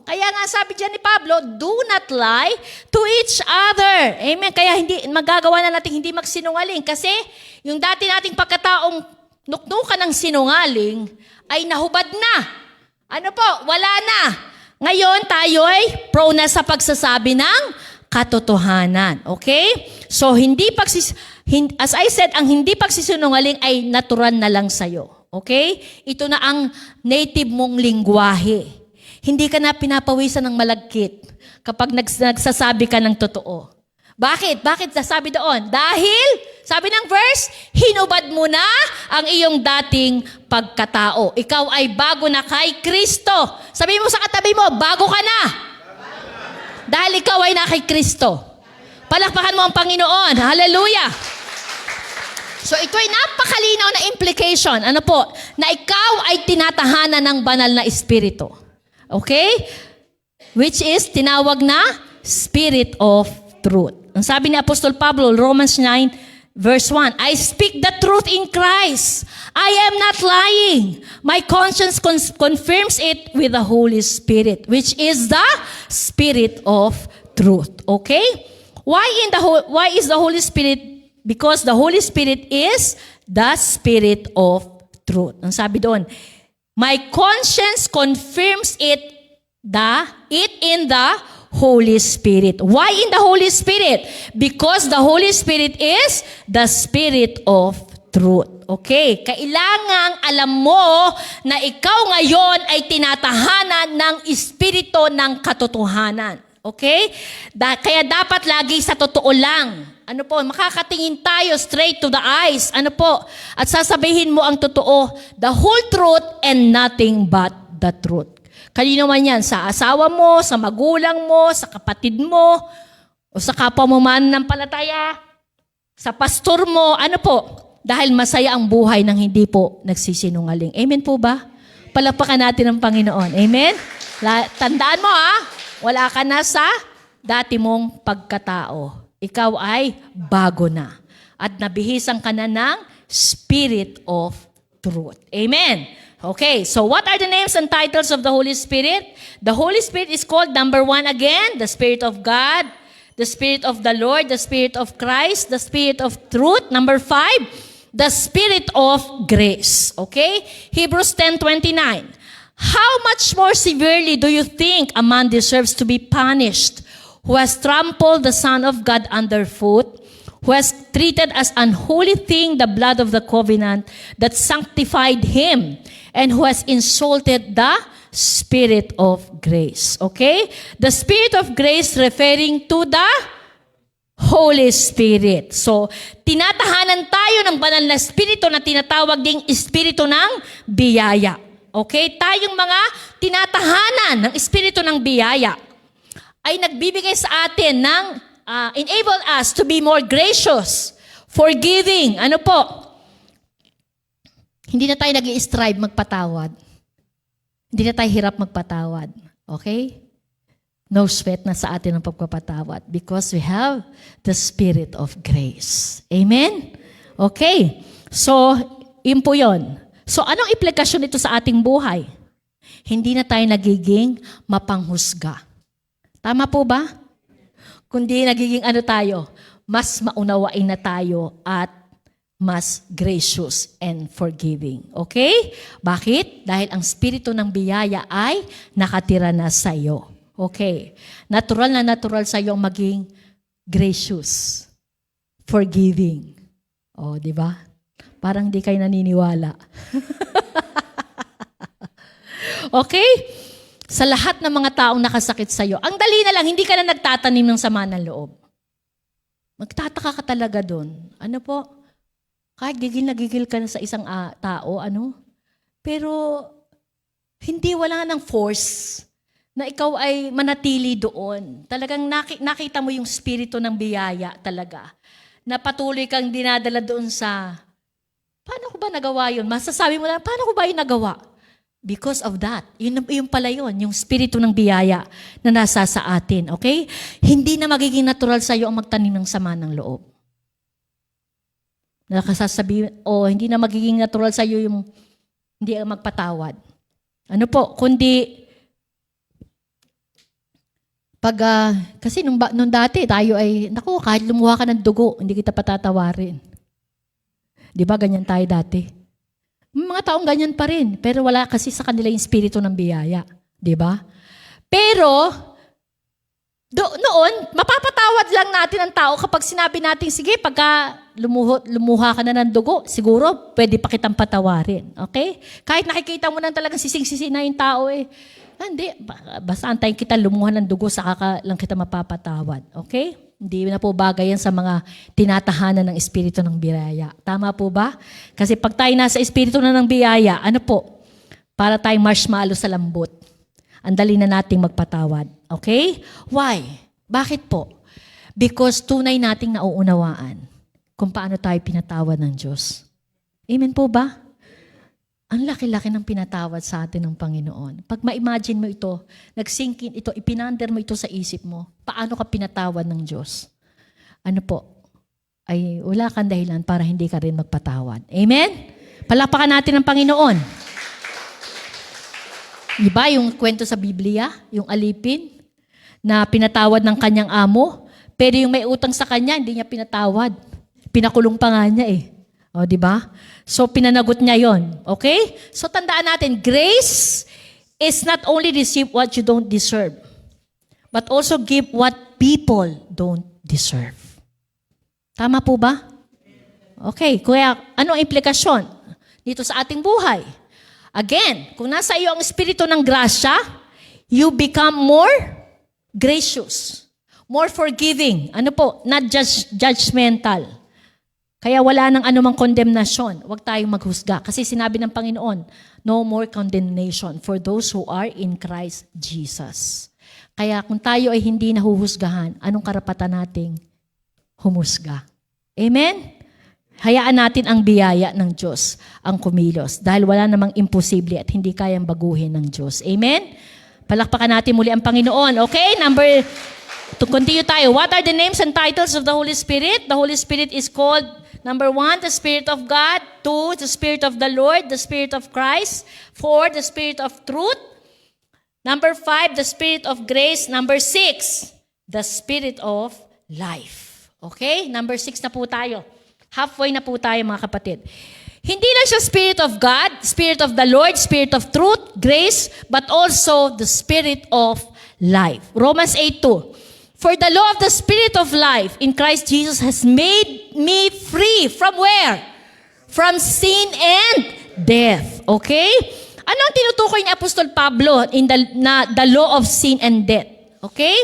Kaya nga sabi dyan ni Pablo, do not lie to each other. Amen. Kaya magagawa na natin hindi magsinungaling. Kasi yung dati nating pagkataong nuknukan ng sinungaling ay nahubad na. Wala na. Ngayon tayo ay prone na sa pagsasabi ng katotohanan. Okay? So, as I said, ang hindi pagsisinungaling ay natural na lang sa'yo. Okay? Ito na ang native mong lingwahe. Hindi ka na pinapawisan ng malagkit kapag nagsasabi ka ng totoo. Bakit? Bakit nasabi doon? Dahil, sabi ng verse, hinubad mo na ang iyong dating pagkatao. Ikaw ay bago na kay Kristo. Sabi mo sa katabi mo, bago ka na. Dahil ikaw ay na kay Kristo. Palakpakan mo ang Panginoon. Hallelujah! So ito ay napakalinaw na implication. Na ikaw ay tinatahanan ng banal na espiritu. Okay? Which is tinawag na Spirit of Truth. Ang sabi ni Apostol Pablo, Romans 9, verse 1, I speak the truth in Christ. I am not lying. My conscience confirms it with the Holy Spirit, which is the Spirit of Truth. Okay? Why is the Holy Spirit? Because the Holy Spirit is the Spirit of Truth. Ang sabi doon, my conscience confirms it in the Holy Spirit. Why in the Holy Spirit? Because the Holy Spirit is the Spirit of Truth. Okay, kailangang alam mo na ikaw ngayon ay tinatahanan ng Espiritu ng katotohanan. Okay? Kaya dapat lagi sa totoo lang. Ano po, makakatingin tayo straight to the eyes. Ano po? At sasabihin mo ang totoo, the whole truth and nothing but the truth. Kanino man yan, sa asawa mo, sa magulang mo, sa kapatid mo, o sa kapwa mo mananampalataya, sa pastor mo, ano po? Dahil masaya ang buhay ng hindi po nagsisinungaling. Amen po ba? Palakpakan natin ang Panginoon. Amen? Tandaan mo wala ka na sa dati mong pagkatao. Ikaw ay bago na. At nabihisan ka na ng Spirit of Truth. Amen? Okay, so what are the names and titles of the Holy Spirit? The Holy Spirit is called, number 1 again, the Spirit of God, the Spirit of the Lord, the Spirit of Christ, the Spirit of Truth. Number 5, the Spirit of Grace. Okay? Hebrews 10:29. How much more severely do you think a man deserves to be punished who has trampled the Son of God underfoot, who has treated as unholy thing the blood of the covenant that sanctified him, and who has insulted the Spirit of grace? Okay? The Spirit of grace referring to the Holy Spirit. So, tinatahanan tayo ng banal na Espiritu na tinatawag ding Espiritu ng biyaya. Okay? Tayong mga tinatahanan ng Espiritu ng biyaya ay nagbibigay sa atin ng enable us to be more gracious, forgiving. Ano po? Hindi na tayo nag-i-strive magpatawad. Hindi na tayo hirap magpatawad. Okay? No sweat na sa atin ang pagpapatawad because we have the Spirit of grace. Amen? Okay. So, yun po yun. So, anong implikasyon nito sa ating buhay? Hindi na tayo nagiging mapanghusga. Tama po ba? Kundi nagiging tayo, mas maunawain na tayo at mas gracious and forgiving. Okay? Bakit? Dahil ang Espiritu ng biyaya ay nakatira na sa iyo. Okay. Natural na natural sa iyo ang maging gracious, forgiving. O, di ba? Parang di kayo naniniwala. Okay? Sa lahat ng mga taong nakasakit sa iyo, ang dali na lang, hindi ka na nagtatanim ng sama ng loob. Magtataka ka talaga doon. Ano po? Kahit gigil na gigil ka na sa isang tao, pero hindi wala ng force na ikaw ay manatili doon. Talagang nakita mo yung spirito ng biyaya talaga. Na patuloy kang dinadala doon sa, paano ko ba nagawa yun? Masasabi mo lang, paano ko ba yung nagawa? Because of that. Yun pala yun, yung spirito ng biyaya na nasa sa atin. Okay? Hindi na magiging natural sa iyo ang magtanim ng sama ng loob. Nakasasabi, hindi na magiging natural sa iyo yung hindi magpatawad. Ano po? Kundi, kasi nung dati, tayo ay, kahit lumuha ka ng dugo, hindi kita patatawarin. Di ba, ganyan tayo dati? Mga taong ganyan pa rin, pero wala kasi sa kanila yung spirito ng biyaya. Di ba? Pero, noon, mapapatawad lang natin ang tao kapag sinabi natin, sige, pagka lumuha ka na ng dugo, siguro, pwede pa kitang patawarin. Okay? Kahit nakikita mo nang talagang sising-sisi na yung tao hindi, basta antayin kita lumuha ng dugo, saka lang kita mapapatawad. Okay? Hindi na po bagay yan sa mga tinatahanan ng Espiritu ng biyaya. Tama po ba? Kasi pag tayo nasa Espiritu na ng biyaya, para tayong marshmallow sa lambot. Ang dali na nating magpatawad. Okay? Why? Bakit po? Because tunay nating nauunawaan kung paano tayo pinatawad ng Diyos. Amen po ba? Ang laki-laki ng pinatawad sa atin ng Panginoon. Pag ma-imagine mo ito, nag-sink in ito, ipinander mo ito sa isip mo, paano ka pinatawad ng Diyos? Ay wala kang dahilan para hindi ka rin magpatawad. Amen? Palakpakan natin ang Panginoon. Diba yung kwento sa Biblia, yung alipin, na pinatawad ng kanyang amo, pero yung may utang sa kanya, hindi niya pinatawad. Pinakulong pa nga niya di ba? So, pinanagot niya yon. Okay? So, tandaan natin, grace is not only receive what you don't deserve, but also give what people don't deserve. Tama po ba? Okay, kaya anong implikasyon dito sa ating buhay? Again, kung nasa iyo ang espiritu ng grasya, you become more gracious, more forgiving. Ano po? Not judgmental. Kaya wala nang anumang condemnation. Huwag tayong maghusga. Kasi sinabi ng Panginoon, no more condemnation for those who are in Christ Jesus. Kaya kung tayo ay hindi nahuhusgahan, anong karapatan nating humusga? Amen? Hayaan natin ang biyaya ng Diyos ang kumilos dahil wala namang imposible at hindi kayang baguhin ng Diyos. Amen? Palakpakan natin muli ang Panginoon. Okay? To continue tayo. What are the names and titles of the Holy Spirit? The Holy Spirit is called, number 1, the Spirit of God. 2, the Spirit of the Lord, the Spirit of Christ. 4, the Spirit of truth. Number 5, the Spirit of grace. Number 6, the Spirit of life. Okay? Number 6 na po tayo. Halfway na po tayo mga kapatid. Hindi lang siya Spirit of God, Spirit of the Lord, Spirit of truth, grace, but also the Spirit of life. Romans 8:2. For the law of the Spirit of life in Christ Jesus has made me free from where? From sin and death. Okay? Ano ang tinutukoy ni Apostol Pablo in the law of sin and death? Okay?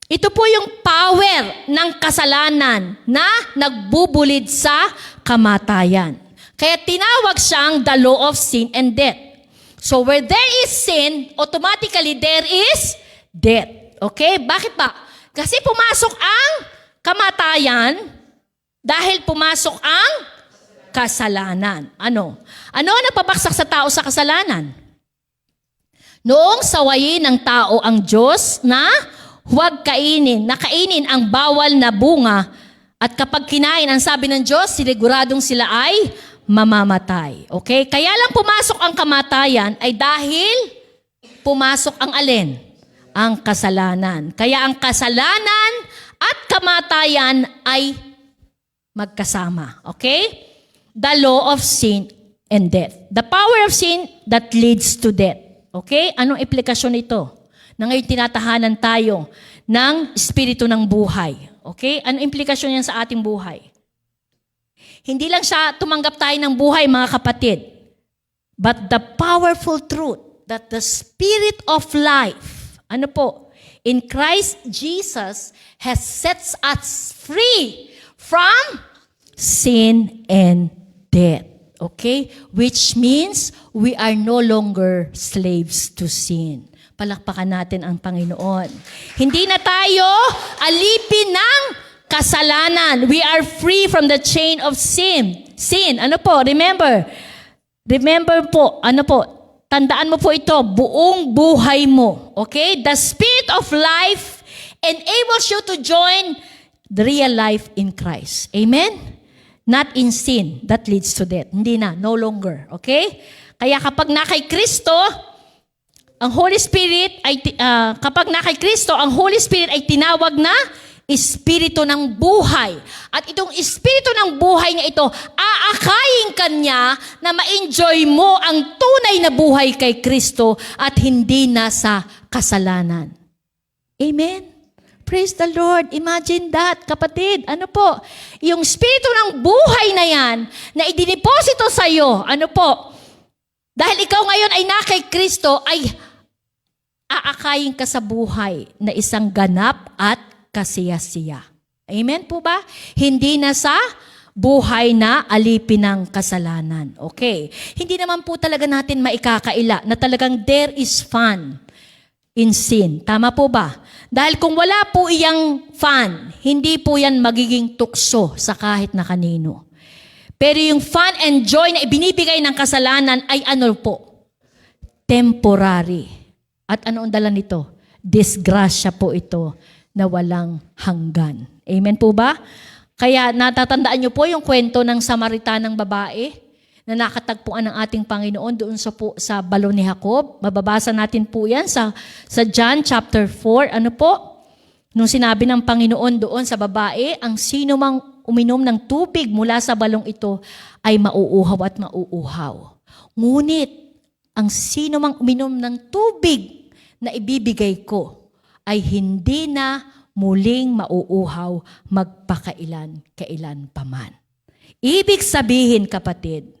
Ito po yung power ng kasalanan na nagbubulid sa kamatayan. Kaya tinawag siyang the law of sin and death. So where there is sin, automatically there is death. Okay? Bakit ba? Kasi pumasok ang kamatayan dahil pumasok ang kasalanan. Ano? Ano ang nagpabaksak sa tao sa kasalanan? Noong sawayin ng tao ang Diyos na huwag nakainin ang bawal na bunga at kapag kinain, ang sabi ng Diyos, siniguradong sila ay mamamatay. Okay? Kaya lang pumasok ang kamatayan ay dahil pumasok ang alin? Ang kasalanan. Kaya ang kasalanan at kamatayan ay magkasama. Okay? The law of sin and death. The power of sin that leads to death. Okay? Anong implikasyon nito? Na ngayon tinatahanan tayo ng espiritu ng buhay. Okay? Ano implikasyon yan sa ating buhay? Hindi lang siya tumanggap tayo ng buhay, mga kapatid. But the powerful truth that the Spirit of life, ano po, in Christ Jesus has sets us free from sin and death. Okay? Which means we are no longer slaves to sin. Palakpakan natin ang Panginoon. Hindi na tayo alipin ng kasalanan. We are free from the chain of sin. Sin, ano po? Remember po, ano po? Tandaan mo po ito, buong buhay mo. Okay? The Spirit of life enables you to join the real life in Christ. Amen? Not in sin that leads to death. Hindi na, no longer. Okay? Kaya kapag na kay Kristo, ang Holy Spirit ay kapag na kay Kristo, ang Holy Spirit ay tinawag na Espiritu ng buhay. At itong Espiritu ng buhay niya ito, aakayin ka niya na ma-enjoy mo ang tunay na buhay kay Kristo at hindi na sa kasalanan. Amen? Praise the Lord. Imagine that, kapatid. Ano po? Yung Espiritu ng buhay na yan, na idiniposito sa iyo, ano po? Dahil ikaw ngayon ay na kay Kristo, ay aakayin ka sa buhay na isang ganap at kasiyasiya. Amen po ba? Hindi na sa buhay na alipin ng kasalanan. Okay. Hindi naman po talaga natin maikakaila na talagang there is fun in sin. Tama po ba? Dahil kung wala po iyang fun, hindi po yan magiging tukso sa kahit na kanino. Pero yung fun and joy na ibinibigay ng kasalanan ay ano po? Temporary. At ano ang dala nito? Disgrasya po ito na walang hanggan. Amen po ba? Kaya natatandaan niyo po yung kwento ng Samaritanang babae na nakatagpuan ng ating Panginoon doon sa balon ni Jacob. Mababasa natin po yan sa John chapter 4. Ano po? Nung sinabi ng Panginoon doon sa babae, ang sino mang uminom ng tubig mula sa balong ito ay mauuhaw at mauuhaw. Ngunit, ang sino mang uminom ng tubig na ibibigay ko ay hindi na muling mauuhaw magpakailan paman. Ibig sabihin, kapatid,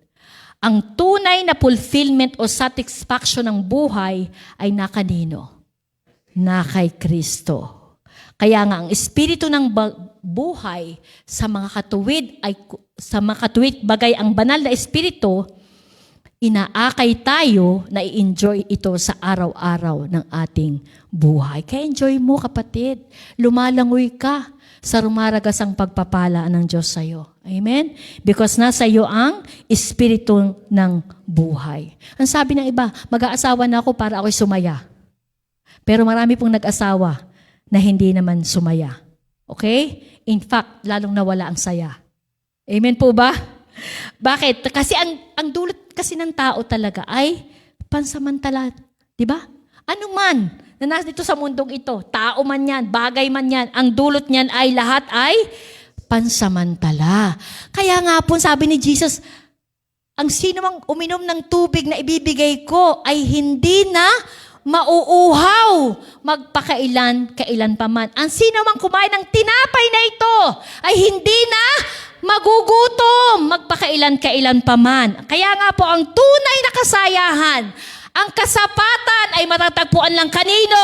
ang tunay na fulfillment o satisfaction ng buhay ay nakanino? na kay Kristo. Kaya nga ang espiritu ng buhay sa mga katuwid bagay ang banal na espiritu, inaakay tayo na i-enjoy ito sa araw-araw ng ating buhay. Kaya enjoy mo, kapatid. Lumalangoy ka sa rumaragasang pagpapala ng Diyos sa iyo. Amen? Because nasa iyo ang espiritu ng buhay. Ang sabi ng iba, mag-aasawa na ako para ako'y sumaya. Pero marami pong nag-asawa na hindi naman sumaya. Okay? In fact, lalong nawala ang saya. Amen po ba? Bakit? Kasi ang dulot kasi ng tao talaga ay pansamantala. Diba? Ano man na nasa dito sa mundong ito, tao man yan, bagay man yan, ang dulot niyan ay lahat ay pansamantala. Kaya nga po sabi ni Jesus, ang sino mang uminom ng tubig na ibibigay ko ay hindi na mauuhaw magpakailan pa man. Ang sino mang kumain ng tinapay na ito ay hindi na magugutom magpakailan pa man. Kaya nga po ang tunay na kasayahan, ang kasapatan ay matatagpuan lang kanino?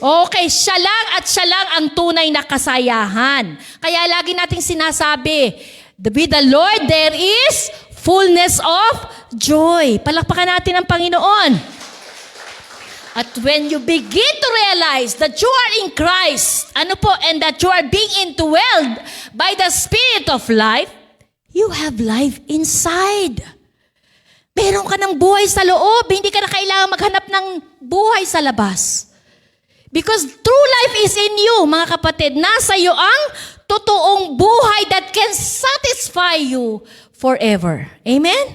Okay, siya lang at siya lang ang tunay na kasayahan. Kaya lagi nating sinasabi, with the Lord there is fullness of joy. Palakpakan natin ang Panginoon. At when you begin to realize that you are in Christ, and that you are being indwelled by the Spirit of life, you have life inside. Meron ka ng buhay sa loob, hindi ka na kailangan maghanap ng buhay sa labas. Because true life is in you, mga kapatid. Nasa iyo ang totoong buhay that can satisfy you forever. Amen?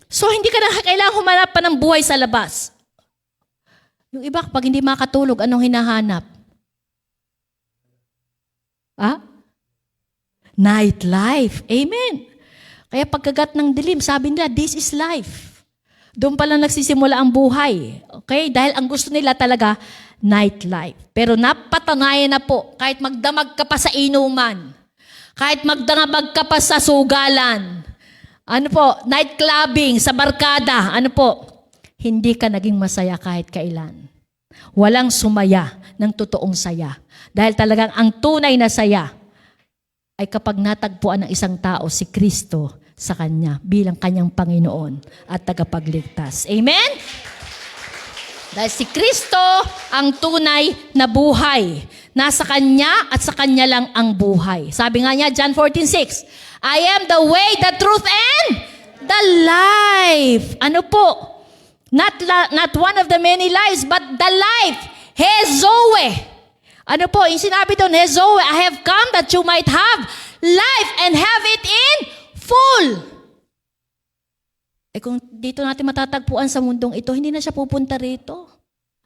So hindi ka na kailangan humanap pa ng buhay sa labas. Yung iba, pag hindi makatulog, anong hinahanap? Night life. Amen. Kaya pagkagat ng dilim, sabi nila, this is life. Doon pala nagsisimula ang buhay. Okay? Dahil ang gusto nila talaga, night life. Pero napatanayan na po, kahit magdamag ka pa sa inuman, kahit magdamag ka pa sa sugalan, night clubbing, sa barkada, hindi ka naging masaya kahit kailan. Walang sumaya ng totoong saya. Dahil talagang ang tunay na saya ay kapag natagpuan ng isang tao si Kristo sa kanya bilang kanyang Panginoon at tagapagligtas. Amen? Dahil si Kristo ang tunay na buhay. Nasa Kanya at sa Kanya lang ang buhay. Sabi nga niya, John 14:6, I am the way, the truth, and the life. Not one of the many lives, but the life. Hezoe. Yung sinabi doon, Hezoe, I have come that you might have life and have it in full. Kung dito natin matatagpuan sa mundong ito, hindi na siya pupunta rito.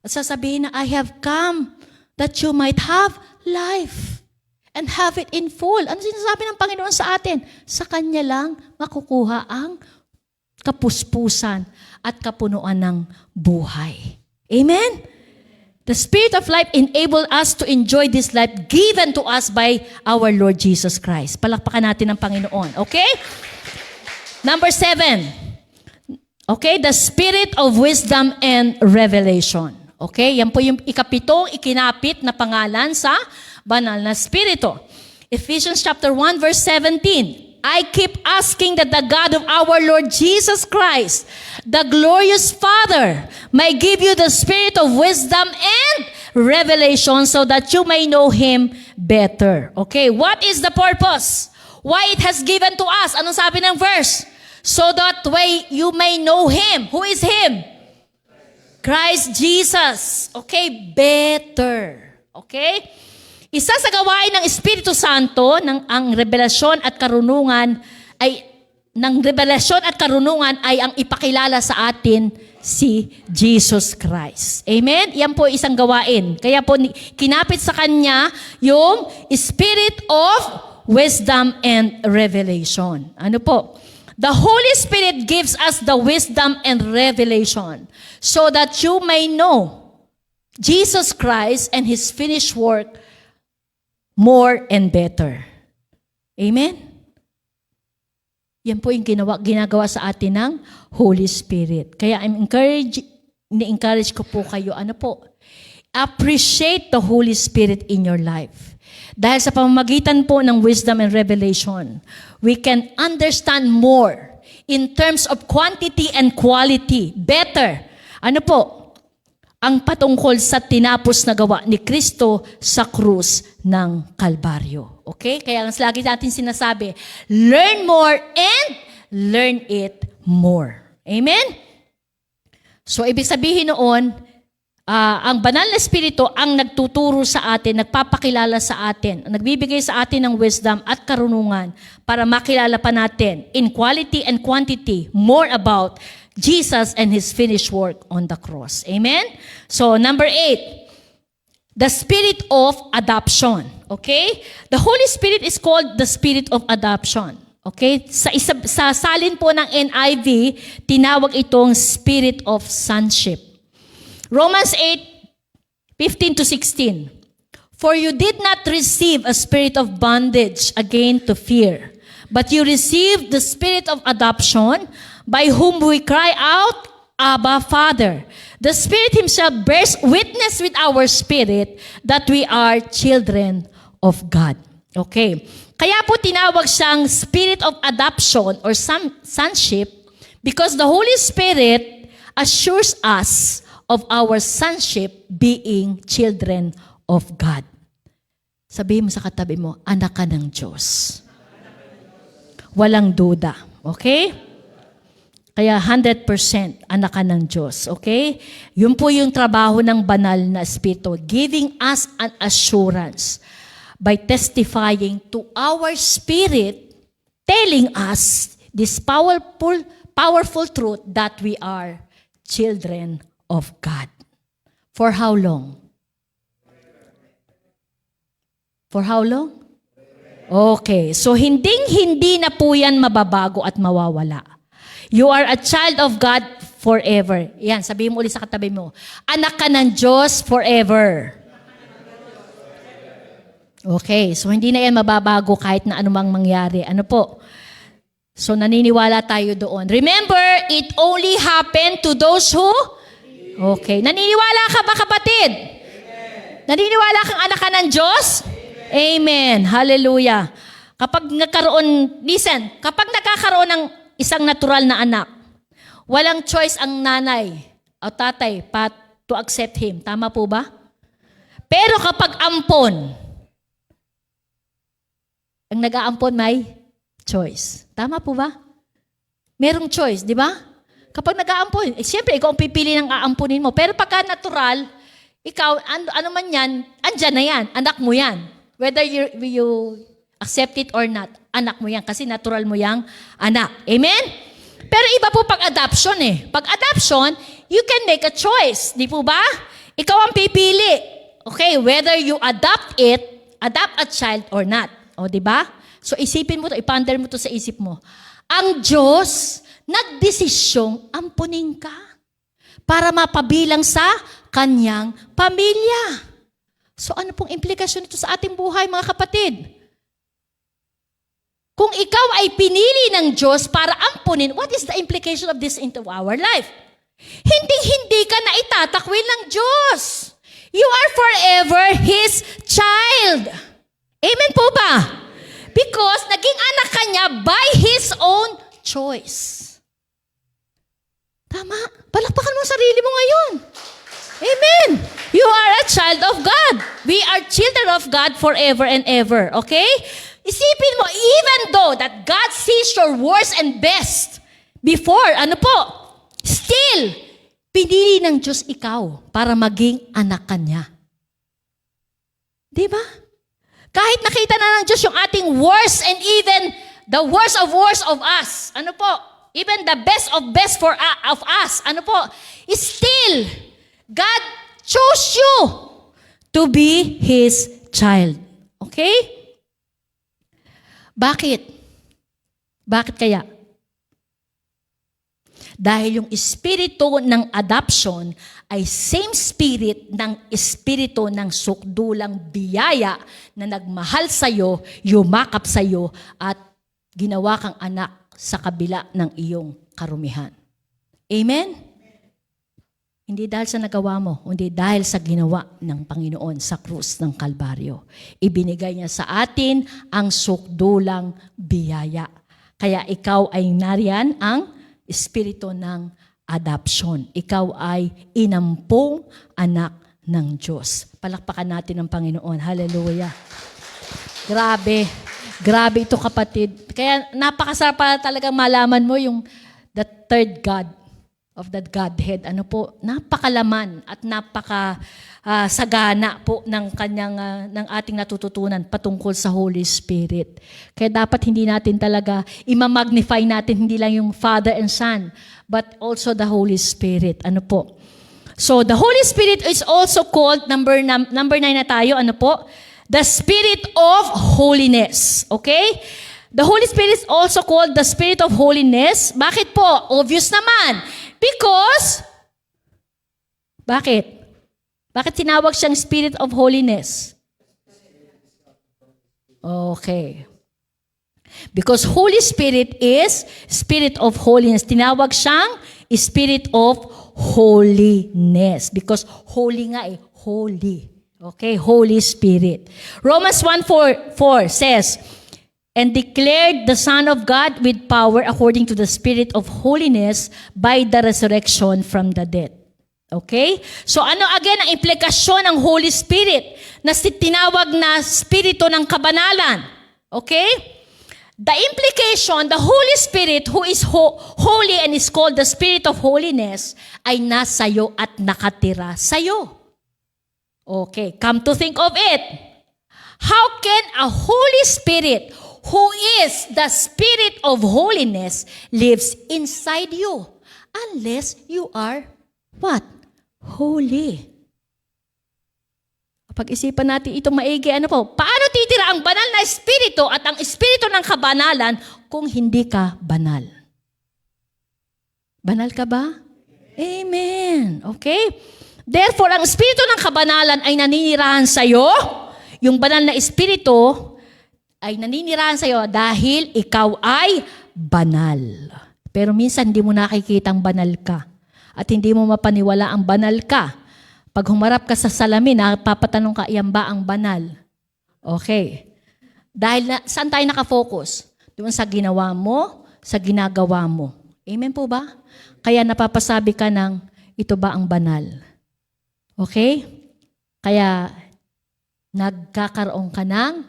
At sasabihin na, I have come that you might have life and have it in full. Ano sinasabi ng Panginoon sa atin? Sa Kanya lang makukuha ang kapuspusan at kapunuan ng buhay. Amen? The Spirit of life enabled us to enjoy this life given to us by our Lord Jesus Christ. Palakpakan natin ang Panginoon. Okay? Number 7. Okay, the spirit of wisdom and revelation. Okay, yan po yung ikapitong ikinapit na pangalan sa banal na spirito. Ephesians chapter 1 verse 17. I keep asking that the God of our Lord Jesus Christ, the glorious Father, may give you the spirit of wisdom and revelation so that you may know Him better. Okay, what is the purpose? Why it has given to us? Anong sabi ng verse? So that way you may know Him. Who is Him? Christ Jesus. Okay, better. Okay? Isa sa gawain ng Espiritu Santo, ang revelasyon at karunungan ay ang ipakilala sa atin si Jesus Christ. Amen? Yan po isang gawain. Kaya po kinapit sa Kanya yung Spirit of wisdom and revelation. Ano po? The Holy Spirit gives us the wisdom and revelation so that you may know Jesus Christ and His finished work more and better. Amen? Yan po yung ginagawa sa atin ng Holy Spirit. Kaya ni-encourage ko po kayo, Appreciate the Holy Spirit in your life. Dahil sa pamamagitan po ng wisdom and revelation, we can understand more in terms of quantity and quality. Better. Ano po? Ang patungkol sa tinapos na gawa ni Kristo sa krus ng Kalbaryo. Okay? Kaya ang lagi natin sinasabi, learn more and learn it more. Amen? So, ibig sabihin noon, ang banal na Espiritu ang nagtuturo sa atin, nagpapakilala sa atin, nagbibigay sa atin ng wisdom at karunungan para makilala pa natin in quality and quantity more about Jesus and His finished work on the cross. Amen? So, number 8, the spirit of adoption. Okay? The Holy Spirit is called the spirit of adoption. Okay? Sa salin po ng NIV, tinawag itong spirit of sonship. Romans 8:15-16. For you did not receive a spirit of bondage again to fear, but you received the spirit of adoption, by whom we cry out, Abba, Father. The Spirit Himself bears witness with our spirit that we are children of God. Okay. Kaya po tinawag siyang spirit of adoption or sonship because the Holy Spirit assures us of our sonship being children of God. Sabihin mo sa katabi mo, anak ka ng Diyos. Walang duda. Okay? Kaya 100% anak ka ng Diyos. Okay? Yun po yung trabaho ng banal na Espiritu, giving us an assurance by testifying to our spirit, telling us this powerful truth that we are children of God. For how long? For how long? Okay. So, hindi na po yan mababago at mawawala. You are a child of God forever. Yan, sabihin mo ulit sa katabi mo. Anak ka ng Diyos forever. Okay. So, hindi na yan mababago kahit na anumang mangyari. Ano po? So, naniniwala tayo doon. Remember, it only happened to those who... Okay. Naniniwala ka ba, kapatid? Amen. Naniniwala kang anak ka ng Diyos? Amen. Amen. Hallelujah. Kapag nagkakaroon ng isang natural na anak, walang choice ang nanay o tatay to accept him. Tama po ba? Pero kapag ampon, ang nag-aampon may choice. Tama po ba? Merong choice, di ba? Kapag nag-aampon, siyempre, ikaw ang pipili ng aampunin mo. Pero pagka natural, ikaw, ano man yan, andyan na yan. Anak mo yan. Whether you accept it or not, anak mo yan. Kasi natural mo yang anak. Amen? Pero iba po pag adoption eh. Pag adoption, you can make a choice. Di po ba? Ikaw ang pipili. Okay, whether you adopt a child or not. O, di ba? So, isipin mo to, iponder mo to sa isip mo. Ang Diyos, nagdesisyong ampunin ka para mapabilang sa kanyang pamilya. So ano pong implikasyon nito sa ating buhay, mga kapatid? Kung ikaw ay pinili ng Diyos para ampunin, what is the implication of this into our life? Hindi ka na itatakwil ng Diyos. You are forever His child. Amen po ba? Because naging anak ka niya by His own choice. Tama. Palakpakan mo ang sarili mo ngayon. Amen. You are a child of God. We are children of God forever and ever. Okay? Isipin mo, even though that God sees your worst and best before, still, pinili ng Diyos ikaw para maging anak ka niya. Diba? Kahit nakita na ng Diyos yung ating worst and even the worst of us. Even the best of us. Still, God chose you to be His child. Okay? Bakit? Bakit kaya? Dahil yung espiritu ng adoption ay same spirit ng espiritu ng sukdulang biyaya na nagmahal sa'yo, yumakap sa'yo, at ginawa kang anak sa kabila ng iyong karumihan. Amen? Hindi dahil sa nagawa mo, kundi dahil sa ginawa ng Panginoon sa krus ng Kalbaryo. Ibinigay niya sa atin ang sukdulang biyaya. Kaya ikaw ay nariyan ang espiritu ng adoption. Ikaw ay inampong anak ng Diyos. Palakpakan natin ang Panginoon. Hallelujah. Grabe. Grabe ito, kapatid. Kaya napakasarap para talagang malaman mo yung the third God of that Godhead. Ano po, napakalaman at sagana po ng ng ating natututunan patungkol sa Holy Spirit. Kaya dapat hindi natin talaga imamagnify natin hindi lang yung Father and Son, but also the Holy Spirit. Ano po? So the Holy Spirit is also called number 9 na tayo. Ano po? The Spirit of Holiness. Okay? The Holy Spirit is also called the Spirit of Holiness. Bakit po? Obvious naman. Because, bakit? Bakit tinawag siyang Spirit of Holiness? Okay. Because Holy Spirit is Spirit of Holiness. Tinawag siyang Spirit of Holiness. Because holy nga holy. Okay, Holy Spirit. Romans 1:4 says, and declared the Son of God with power according to the Spirit of holiness by the resurrection from the dead. Okay? So ano again ang implikasyon ng Holy Spirit na tinawag na Spirito ng Kabanalan? Okay? The implication, the Holy Spirit who is holy and is called the Spirit of holiness ay nasayo at nakatira sayo. Okay, come to think of it. How can a Holy Spirit who is the Spirit of holiness lives inside you unless you are what? Holy. Pag-isipan natin itong maigi, ano po? Paano titira ang banal na Espiritu at ang Espiritu ng kabanalan kung hindi ka banal? Banal ka ba? Amen. Okay? Therefore, ang Espiritu ng kabanalan ay naninirahan sa iyo. Yung banal na Espiritu ay naninirahan sa iyo dahil ikaw ay banal. Pero minsan hindi mo nakikita ang banal ka. At hindi mo mapaniwala ang banal ka. Pag humarap ka sa salamin, papatanong ka, iyan ba ang banal? Okay. Dahil saan tayo nakafocus? Doon sa ginawa mo, sa ginagawa mo. Amen po ba? Kaya napapasabi ka ng, ito ba ang banal? Okay? Kaya nagkakaroon ka ng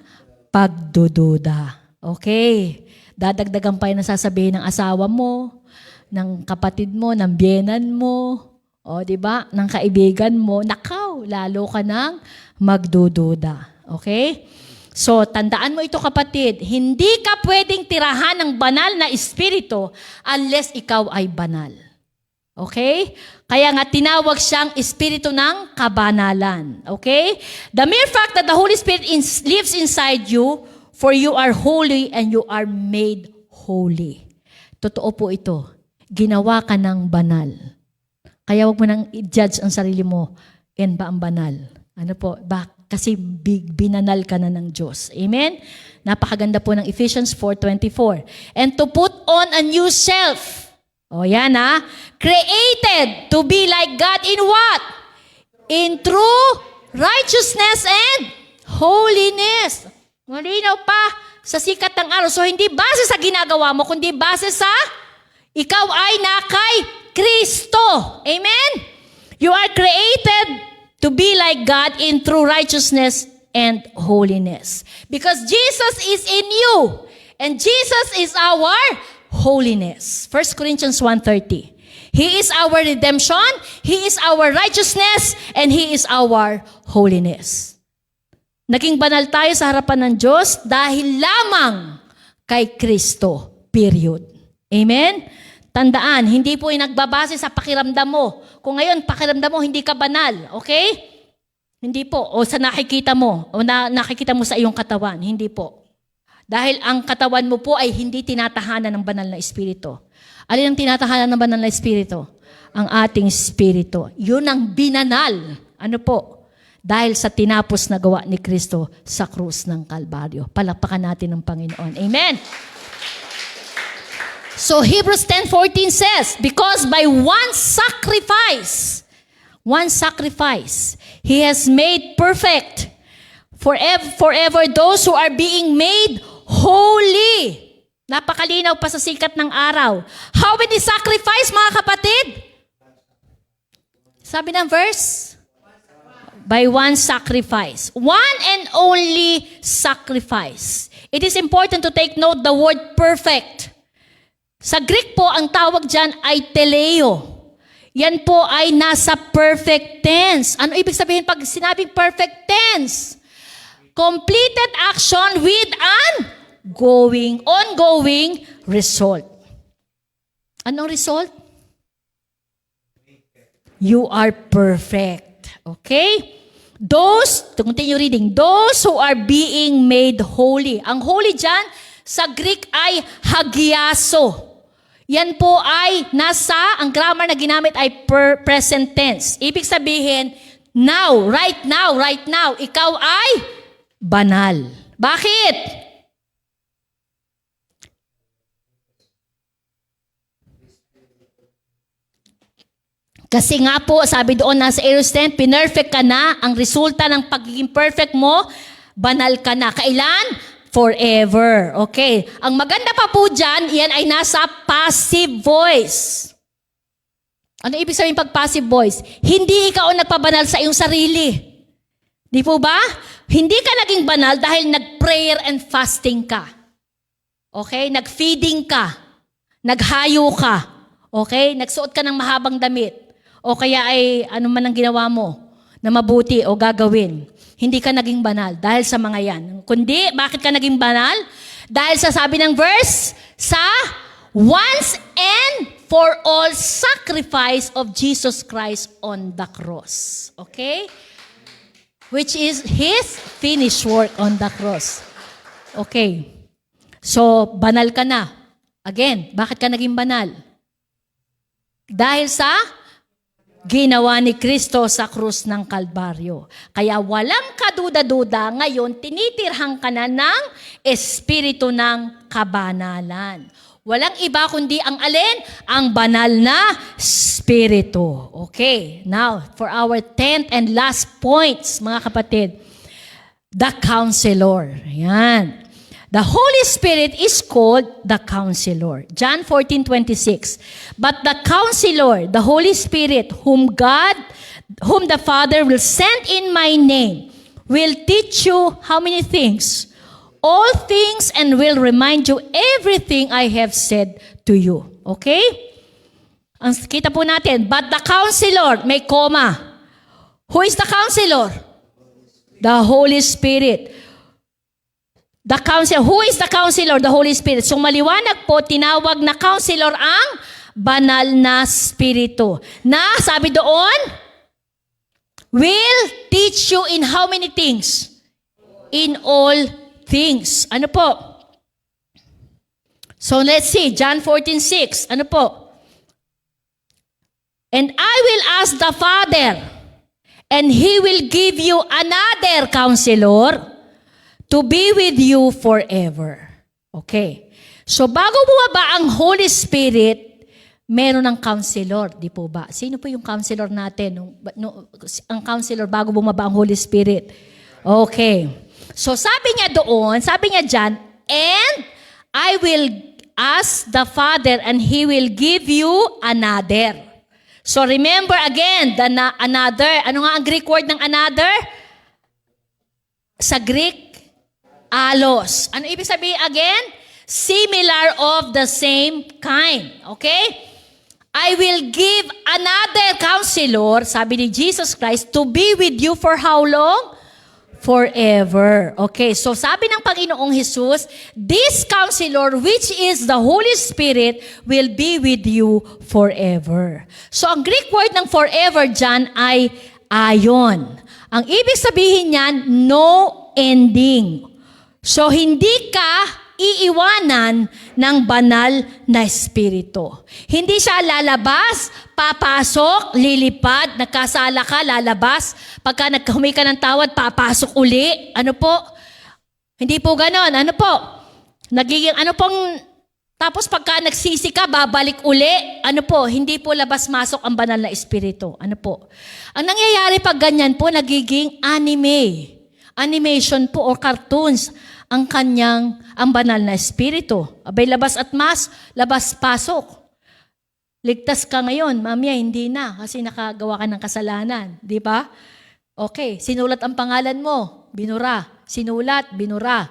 pagdududa. Okay? Dadagdagan pa yung nasasabihin ng asawa mo, ng kapatid mo, ng biyenan mo, o di ba? Ng kaibigan mo, nakaw, lalo ka nang magdududa. Okay? So, tandaan mo ito, kapatid, hindi ka pwedeng tirahan ng banal na espiritu unless ikaw ay banal. Okay? Kaya nga tinawag siyang espiritu ng kabanalan. Okay? The mere fact that the Holy Spirit lives inside you, for you are holy and you are made holy. Totoo po ito. Ginawa ka ng banal. Kaya huwag mo nang i-judge ang sarili mo. Yan ba ang banal? Ano po? Kasi binanal ka na ng Diyos. Amen? Napakaganda po ng Ephesians 4:24. And to put on a new self. O yan created to be like God in what? In true righteousness and holiness. Malinaw pa sa sikat ng araw. So hindi base sa ginagawa mo, kundi base sa ikaw ay na kay Kristo. Amen? You are created to be like God in true righteousness and holiness. Because Jesus is in you. And Jesus is our holiness. 1 Corinthians 1:30. He is our redemption, He is our righteousness, and He is our holiness. Naging banal tayo sa harapan ng Diyos dahil lamang kay Kristo. Period. Amen? Tandaan, hindi po yung nagbabase sa pakiramdam mo. Kung ngayon, pakiramdam mo, hindi ka banal. Okay? Hindi po. O sa nakikita mo. O nakikita mo sa iyong katawan. Hindi po. Dahil ang katawan mo po ay hindi tinatahanan ng banal na espiritu. Alin ang tinatahanan ng banal na espiritu? Ang ating espiritu. Yun ang binanal. Ano po? Dahil sa tinapos na gawa ni Kristo sa krus ng Kalbaryo. Palakpakan natin ng Panginoon. Amen? So Hebrews 10:14 says, because by one sacrifice, one sacrifice. He has made perfect forever those who are being made holy. Napakalinaw pa sa sikat ng araw. How many sacrifice, mga kapatid? Sabi ng verse? By one sacrifice. One and only sacrifice. It is important to take note the word perfect. Sa Greek po, ang tawag dyan ay teleo. Yan po ay nasa perfect tense. Ano ibig sabihin pag sinabing perfect tense? Completed action with an ongoing result. Anong result? You are perfect. Okay? Continue reading. Those who are being made holy. Ang holy dyan, sa Greek ay hagiaso. Yan po ay ang grammar na ginamit ay present tense. Ibig sabihin, right now, ikaw ay banal. Bakit? Kasi nga po, sabi doon nasa Eros 10, pinerfect ka na. Ang resulta ng pagiging perfect mo, banal ka na. Kailan? Forever. Okay. Ang maganda pa po dyan, yan ay nasa passive voice. Ano ibig sabihin pag passive voice? Hindi ikaw ang nagpabanal sa iyong sarili. Di po ba? Hindi ka naging banal dahil nag-prayer and fasting ka. Okay? Nag-feeding ka. Naghayo ka. Okay? Nagsuot ka ng mahabang damit. O kaya ay ano man ang ginawa mo na mabuti o gagawin. Hindi ka naging banal dahil sa mga yan. Kundi, bakit ka naging banal? Dahil sa sabi ng verse, sa once and for all sacrifice of Jesus Christ on the cross. Okay? Which is His finished work on the cross. Okay. So, banal ka na. Again, bakit ka naging banal? Dahil sa ginawa ni Kristo sa krus ng Kalbaryo. Kaya walang kaduda-duda, ngayon tinitirhang ka na ng Espiritu ng kabanalan. Walang iba kundi ang alin? Ang banal na Espiritu. Okay, now for our 10th and last points, mga kapatid. The Counselor. Yan. The Holy Spirit is called the Counselor. John 14:26. But the Counselor, the Holy Spirit, whom the Father will send in my name, will teach you how many things? All things, and will remind you everything I have said to you. Okay? Ang kita po natin, but the Counselor, may comma. Who is the Counselor? The Holy Spirit. The Counselor. Who is the Counselor? The Holy Spirit. So maliwanag po, tinawag na Counselor ang banal na Spiritu. Na, sabi doon, will teach you in how many things? In all things. Ano po? So let's see, John 14:6. Ano po? And I will ask the Father, and He will give you another Counselor, to be with you forever. Okay. So bago bumaba ang Holy Spirit, meron ng counselor, di po ba? Sino po yung counselor natin? Ang counselor bago bumaba ang Holy Spirit. Okay. So sabi niya doon, sabi niya dyan, and I will ask the Father and He will give you another. So remember again, another. Ano nga ang Greek word ng another? Sa Greek, alos. Ano ibig sabihin again? Similar of the same kind. Okay? I will give another Counselor, sabi ni Jesus Christ, to be with you for how long? Forever. Okay, so sabi ng Panginoong Jesus, this Counselor, which is the Holy Spirit, will be with you forever. So ang Greek word ng forever dyan ay aion. Ang ibig sabihin niyan, no ending. So, hindi ka iiwanan ng banal na Espiritu. Hindi siya lalabas, papasok, lilipad, nagkasala ka, lalabas. Pagka nagkahumi ka ng tawad, papasok uli. Ano po? Hindi po ganon. Ano po? Nagiging, ano pong Tapos pagka nagsisi ka, babalik uli. Ano po, hindi po labas-masok ang banal na espiritu. Ano po? Ang nangyayari pag ganyan po, nagiging anime. Animation po o cartoons ang banal na espiritu. Abay, labas at labas-pasok. Ligtas ka ngayon, mamaya hindi na kasi nakagawa ka ng kasalanan. Di ba? Okay, sinulat ang pangalan mo, binura. Sinulat, binura.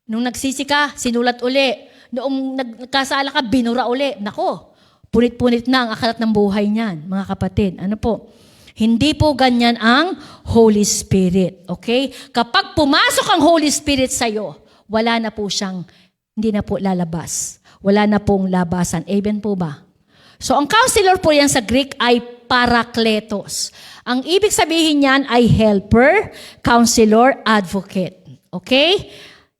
Nung nagsisi ka, sinulat uli. Noong nagkasala ka, binura uli. Nako, punit-punit na ang akalat ng buhay niyan, mga kapatid. Ano po? Hindi po ganyan ang Holy Spirit. Okay? Kapag pumasok ang Holy Spirit sa'yo, wala na po siyang, hindi na po lalabas. Wala na pong labasan. Amen po ba? So, ang counselor po yan sa Greek ay parakletos. Ang ibig sabihin niyan ay helper, counselor, advocate. Okay?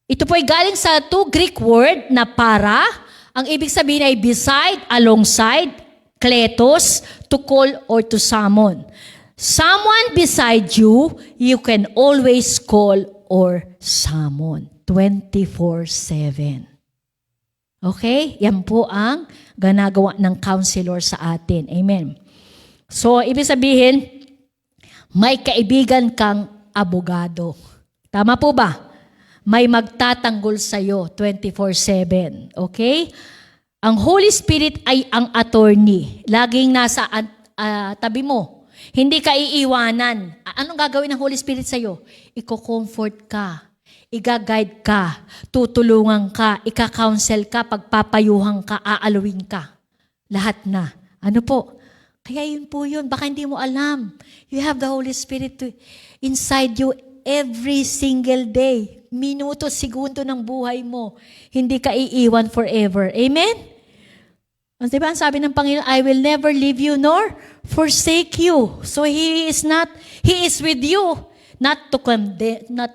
Ito po ay galing sa two Greek word na para. Ang ibig sabihin ay beside, alongside, kletos, to call or to summon. Someone beside you, you can always call or summon. 24/7. Okay? Yan po ang ginagawa ng counselor sa atin. Amen. So, ibig sabihin, may kaibigan kang abogado. Tama po ba? May magtatanggol sa'yo 24/7. Okay? Ang Holy Spirit ay ang attorney. Laging nasa tabi mo. Hindi ka iiwanan. Anong gagawin ng Holy Spirit sa'yo? Iko-comfort ka. Iga-guide ka. Tutulungan ka. Ika-counsel ka. Pagpapayuhan ka. Aaluin ka. Lahat na. Ano po? Kaya yun po yun. Baka hindi mo alam. You have the Holy Spirit inside you every single day. Minuto, segundo ng buhay mo. Hindi ka iiwan forever. Amen? Diba ang sabi ng Panginoon, I will never leave you nor forsake you. So He is with you. Not to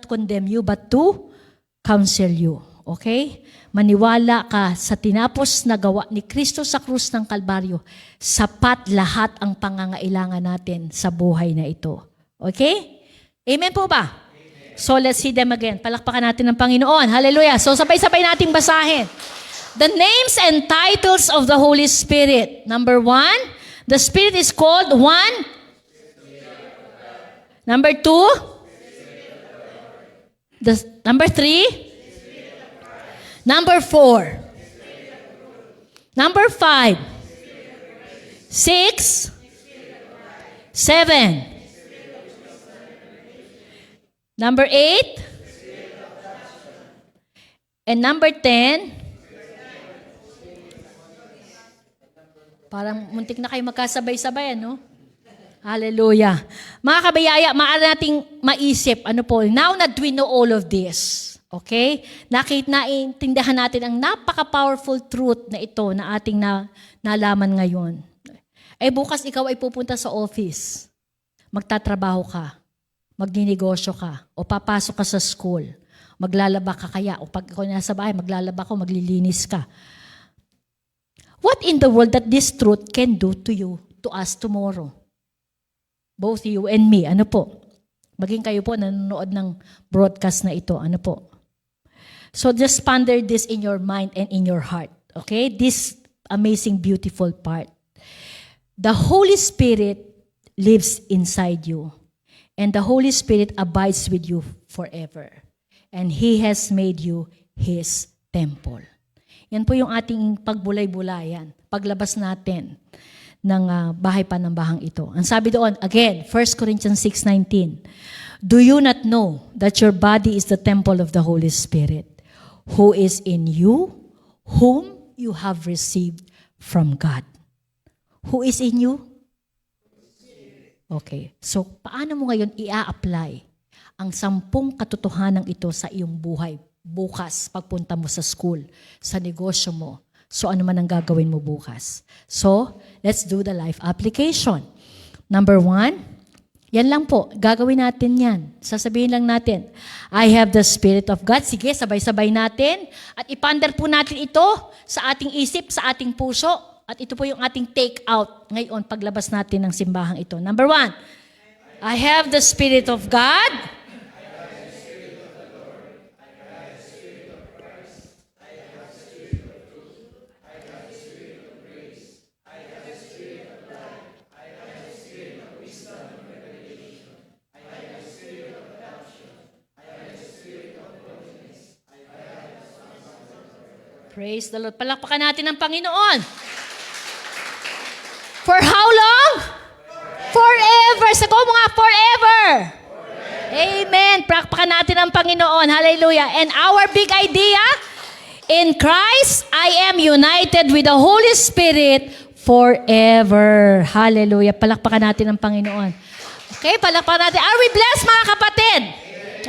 condemn you, but to counsel you. Okay? Maniwala ka sa tinapos na gawa ni Kristo sa krus ng Kalbaryo. Sapat lahat ang pangangailangan natin sa buhay na ito. Okay? Amen po ba? So let's see them again. Palakpakan natin ng Panginoon. Hallelujah. So sabay-sabay nating basahin. The names and titles of the Holy Spirit. Number 1, the Spirit is called one. Number 2, number 3, number 4, number 5, 6, 7, number 8, and number 10, parang muntik na kayo magkasabay-sabay, ano? Hallelujah. Mga kabayaya, maaari nating maisip, ano po, now that we know all of this, okay? Naintindihan natin ang napaka-powerful truth na ito na ating nalaman ngayon. Eh bukas ikaw ay pupunta sa office, magtatrabaho ka, magninegosyo ka, o papasok ka sa school, maglalaba ka kaya, o pag ikaw nasa bahay, maglalaba ka, maglilinis ka. What in the world that this truth can do to you, to us tomorrow? Both you and me, ano po? Maging kayo po nanonood ng broadcast na ito, ano po? So just ponder this in your mind and in your heart, okay? This amazing, beautiful part. The Holy Spirit lives inside you. And the Holy Spirit abides with you forever. And He has made you His temple. Yan po yung ating pagbulay-bulayan, paglabas natin ng bahay panambahang ito. Ang sabi doon, again, 1 Corinthians 6:19, do you not know that your body is the temple of the Holy Spirit, who is in you, whom you have received from God? Who is in you? Okay. So, paano mo ngayon i-apply ang 10 katotohanan ito sa iyong buhay? Bukas, pagpunta mo sa school, sa negosyo mo. So, ano man ang gagawin mo bukas? So, let's do the life application. Number 1, yan lang po. Gagawin natin yan. Sasabihin lang natin, I have the Spirit of God. Sige, sabay-sabay natin. At iponder po natin ito sa ating isip, sa ating puso. At ito po yung ating take out ngayon paglabas natin ng simbahang ito. Number 1, I have the Spirit of God. Praise the Lord. Palakpakan natin ang Panginoon. For how long? Forever. Sago mo nga, forever. Amen. Palakpakan natin ang Panginoon. Hallelujah. And our big idea, in Christ, I am united with the Holy Spirit forever. Hallelujah. Palakpakan natin ang Panginoon. Okay, palakpakan natin. Are we blessed, mga kapatid?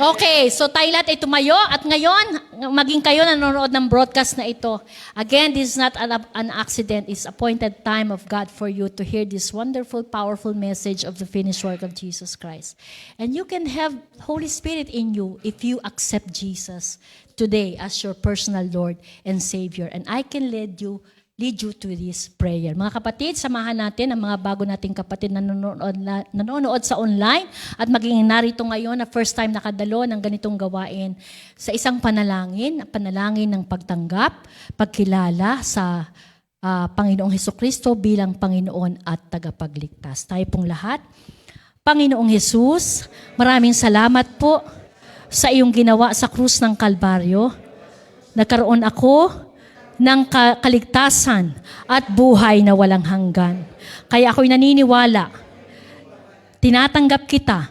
Okay, so tayo lahat ay tumayo at ngayon, maging kayo nanonood ng broadcast na ito. Again, this is not an accident. It's appointed time of God for you to hear this wonderful, powerful message of the finished work of Jesus Christ. And you can have Holy Spirit in you if you accept Jesus today as your personal Lord and Savior. And I can lead you to this prayer. Mga kapatid, samahan natin ang mga bago nating kapatid na nanonood sa online at maging narito ngayon na first time nakadalo ng ganitong gawain sa isang panalangin ng pagtanggap, pagkilala sa Panginoong Hesukristo bilang Panginoon at tagapagligtas. Tayo pong lahat. Panginoong Jesus, maraming salamat po sa iyong ginawa sa krus ng Kalbaryo. Nagkaroon ako ng kaligtasan at buhay na walang hanggan. Kaya ako'y naniniwala, tinatanggap kita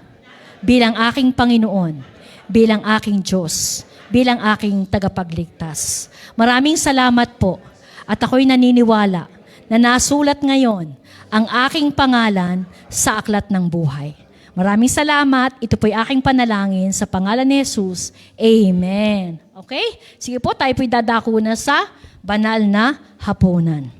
bilang aking Panginoon, bilang aking Diyos, bilang aking tagapagligtas. Maraming salamat po at ako'y naniniwala na nasulat ngayon ang aking pangalan sa aklat ng buhay. Maraming salamat. Ito po'y aking panalangin sa pangalan ni Jesus. Amen. Okay? Sige po, tayo po'y dadako na sa banal na hapunan.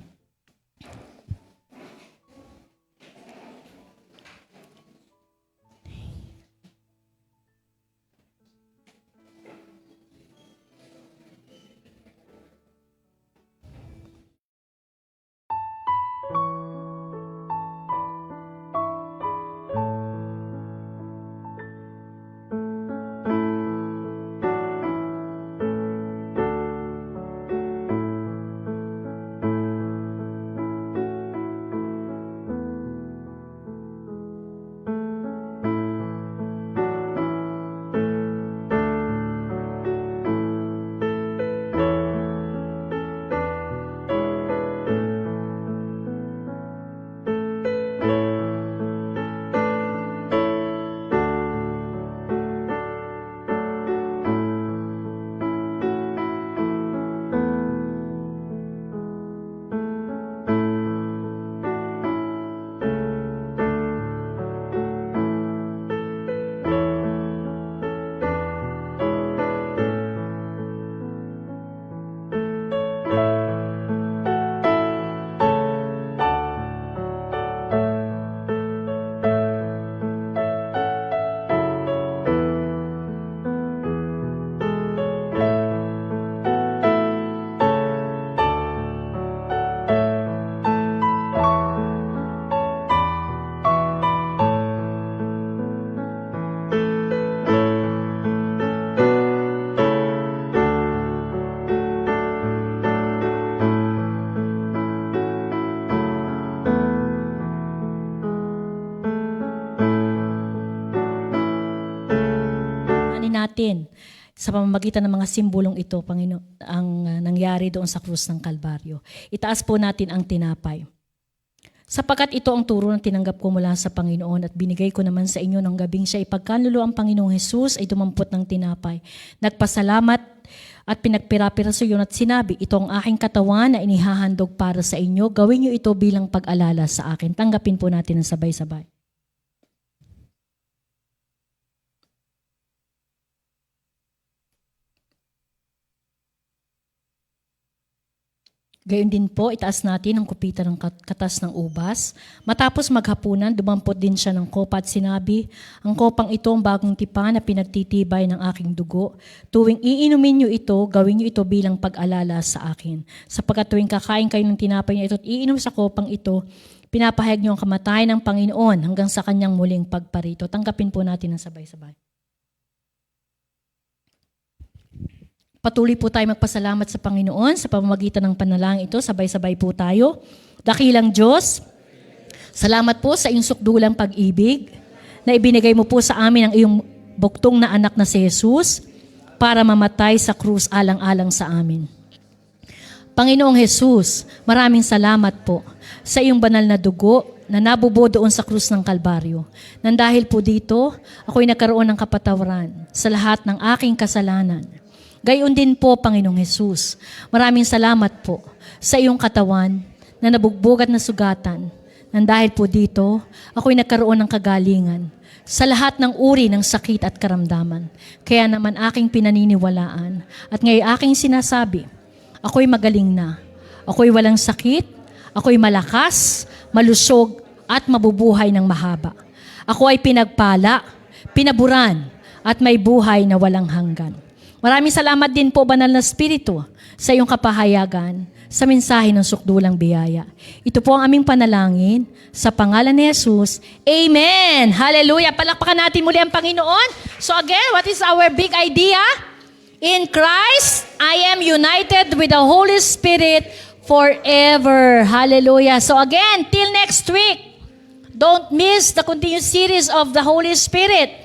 Natin sa pamamagitan ng mga simbolong ito, Panginoon, ang nangyari doon sa krus ng Kalbaryo. Itaas po natin ang tinapay. Sapagkat ito ang turo na tinanggap ko mula sa Panginoon at binigay ko naman sa inyo ng gabing siya ipagkanulo ang Panginoong Jesus ay dumampot ng tinapay. Nagpasalamat at pinagpira-piraso yun at sinabi, ito ang aking katawan na inihahandog para sa inyo. Gawin niyo ito bilang pag-alala sa akin. Tanggapin po natin ng sabay-sabay. Gayon din po, itaas natin ang kupitan ng katas ng ubas. Matapos maghapunan, dumampot din siya ng kopa at sinabi, ang kopang ito ang bagong tipan na pinagtitibay ng aking dugo. Tuwing iinumin niyo ito, gawin niyo ito bilang pag-alala sa akin. Sapagkat tuwing kakain kayo ng tinapay niya ito at iinom sa kopang ito, pinapahayag niyo ang kamatayan ng Panginoon hanggang sa kanyang muling pagparito. Tanggapin po natin ang sabay-sabay. Patuloy po tayo magpasalamat sa Panginoon sa pamamagitan ng panalangin ito. Sabay-sabay po tayo. Dakilang Diyos, salamat po sa iyong sukdulang pag-ibig na ibinigay mo po sa amin ang iyong buktong na anak na si Jesus para mamatay sa krus alang-alang sa amin. Panginoong Jesus, maraming salamat po sa iyong banal na dugo na nabubo doon sa krus ng Kalbaryo. Nang dahil po dito, ako'y nagkaroon ng kapatawaran sa lahat ng aking kasalanan. Gayon din po, Panginoong Jesus, maraming salamat po sa iyong katawan na nabugbugat na sugatan. Nang dahil po dito, ako'y nagkaroon ng kagalingan sa lahat ng uri ng sakit at karamdaman. Kaya naman aking pinaniniwalaan at ngayon aking sinasabi, ako'y magaling na. Ako'y walang sakit, ako'y malakas, malusog, at mabubuhay ng mahaba. Ako ay pinagpala, pinaburan, at may buhay na walang hanggan. Maraming salamat din po, Banal na Espiritu, sa iyong kapahayagan sa mensahe ng sukdulang biyaya. Ito po ang aming panalangin sa pangalan ni Jesus. Amen! Hallelujah! Palakpakan natin muli ang Panginoon. So again, what is our big idea? In Christ, I am united with the Holy Spirit forever. Hallelujah. So again, till next week, don't miss the continued series of the Holy Spirit.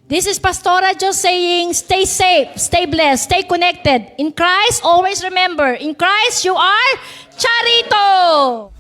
This is Pastora just saying, stay safe, stay blessed, stay connected. In Christ, always remember, in Christ, you are Charito!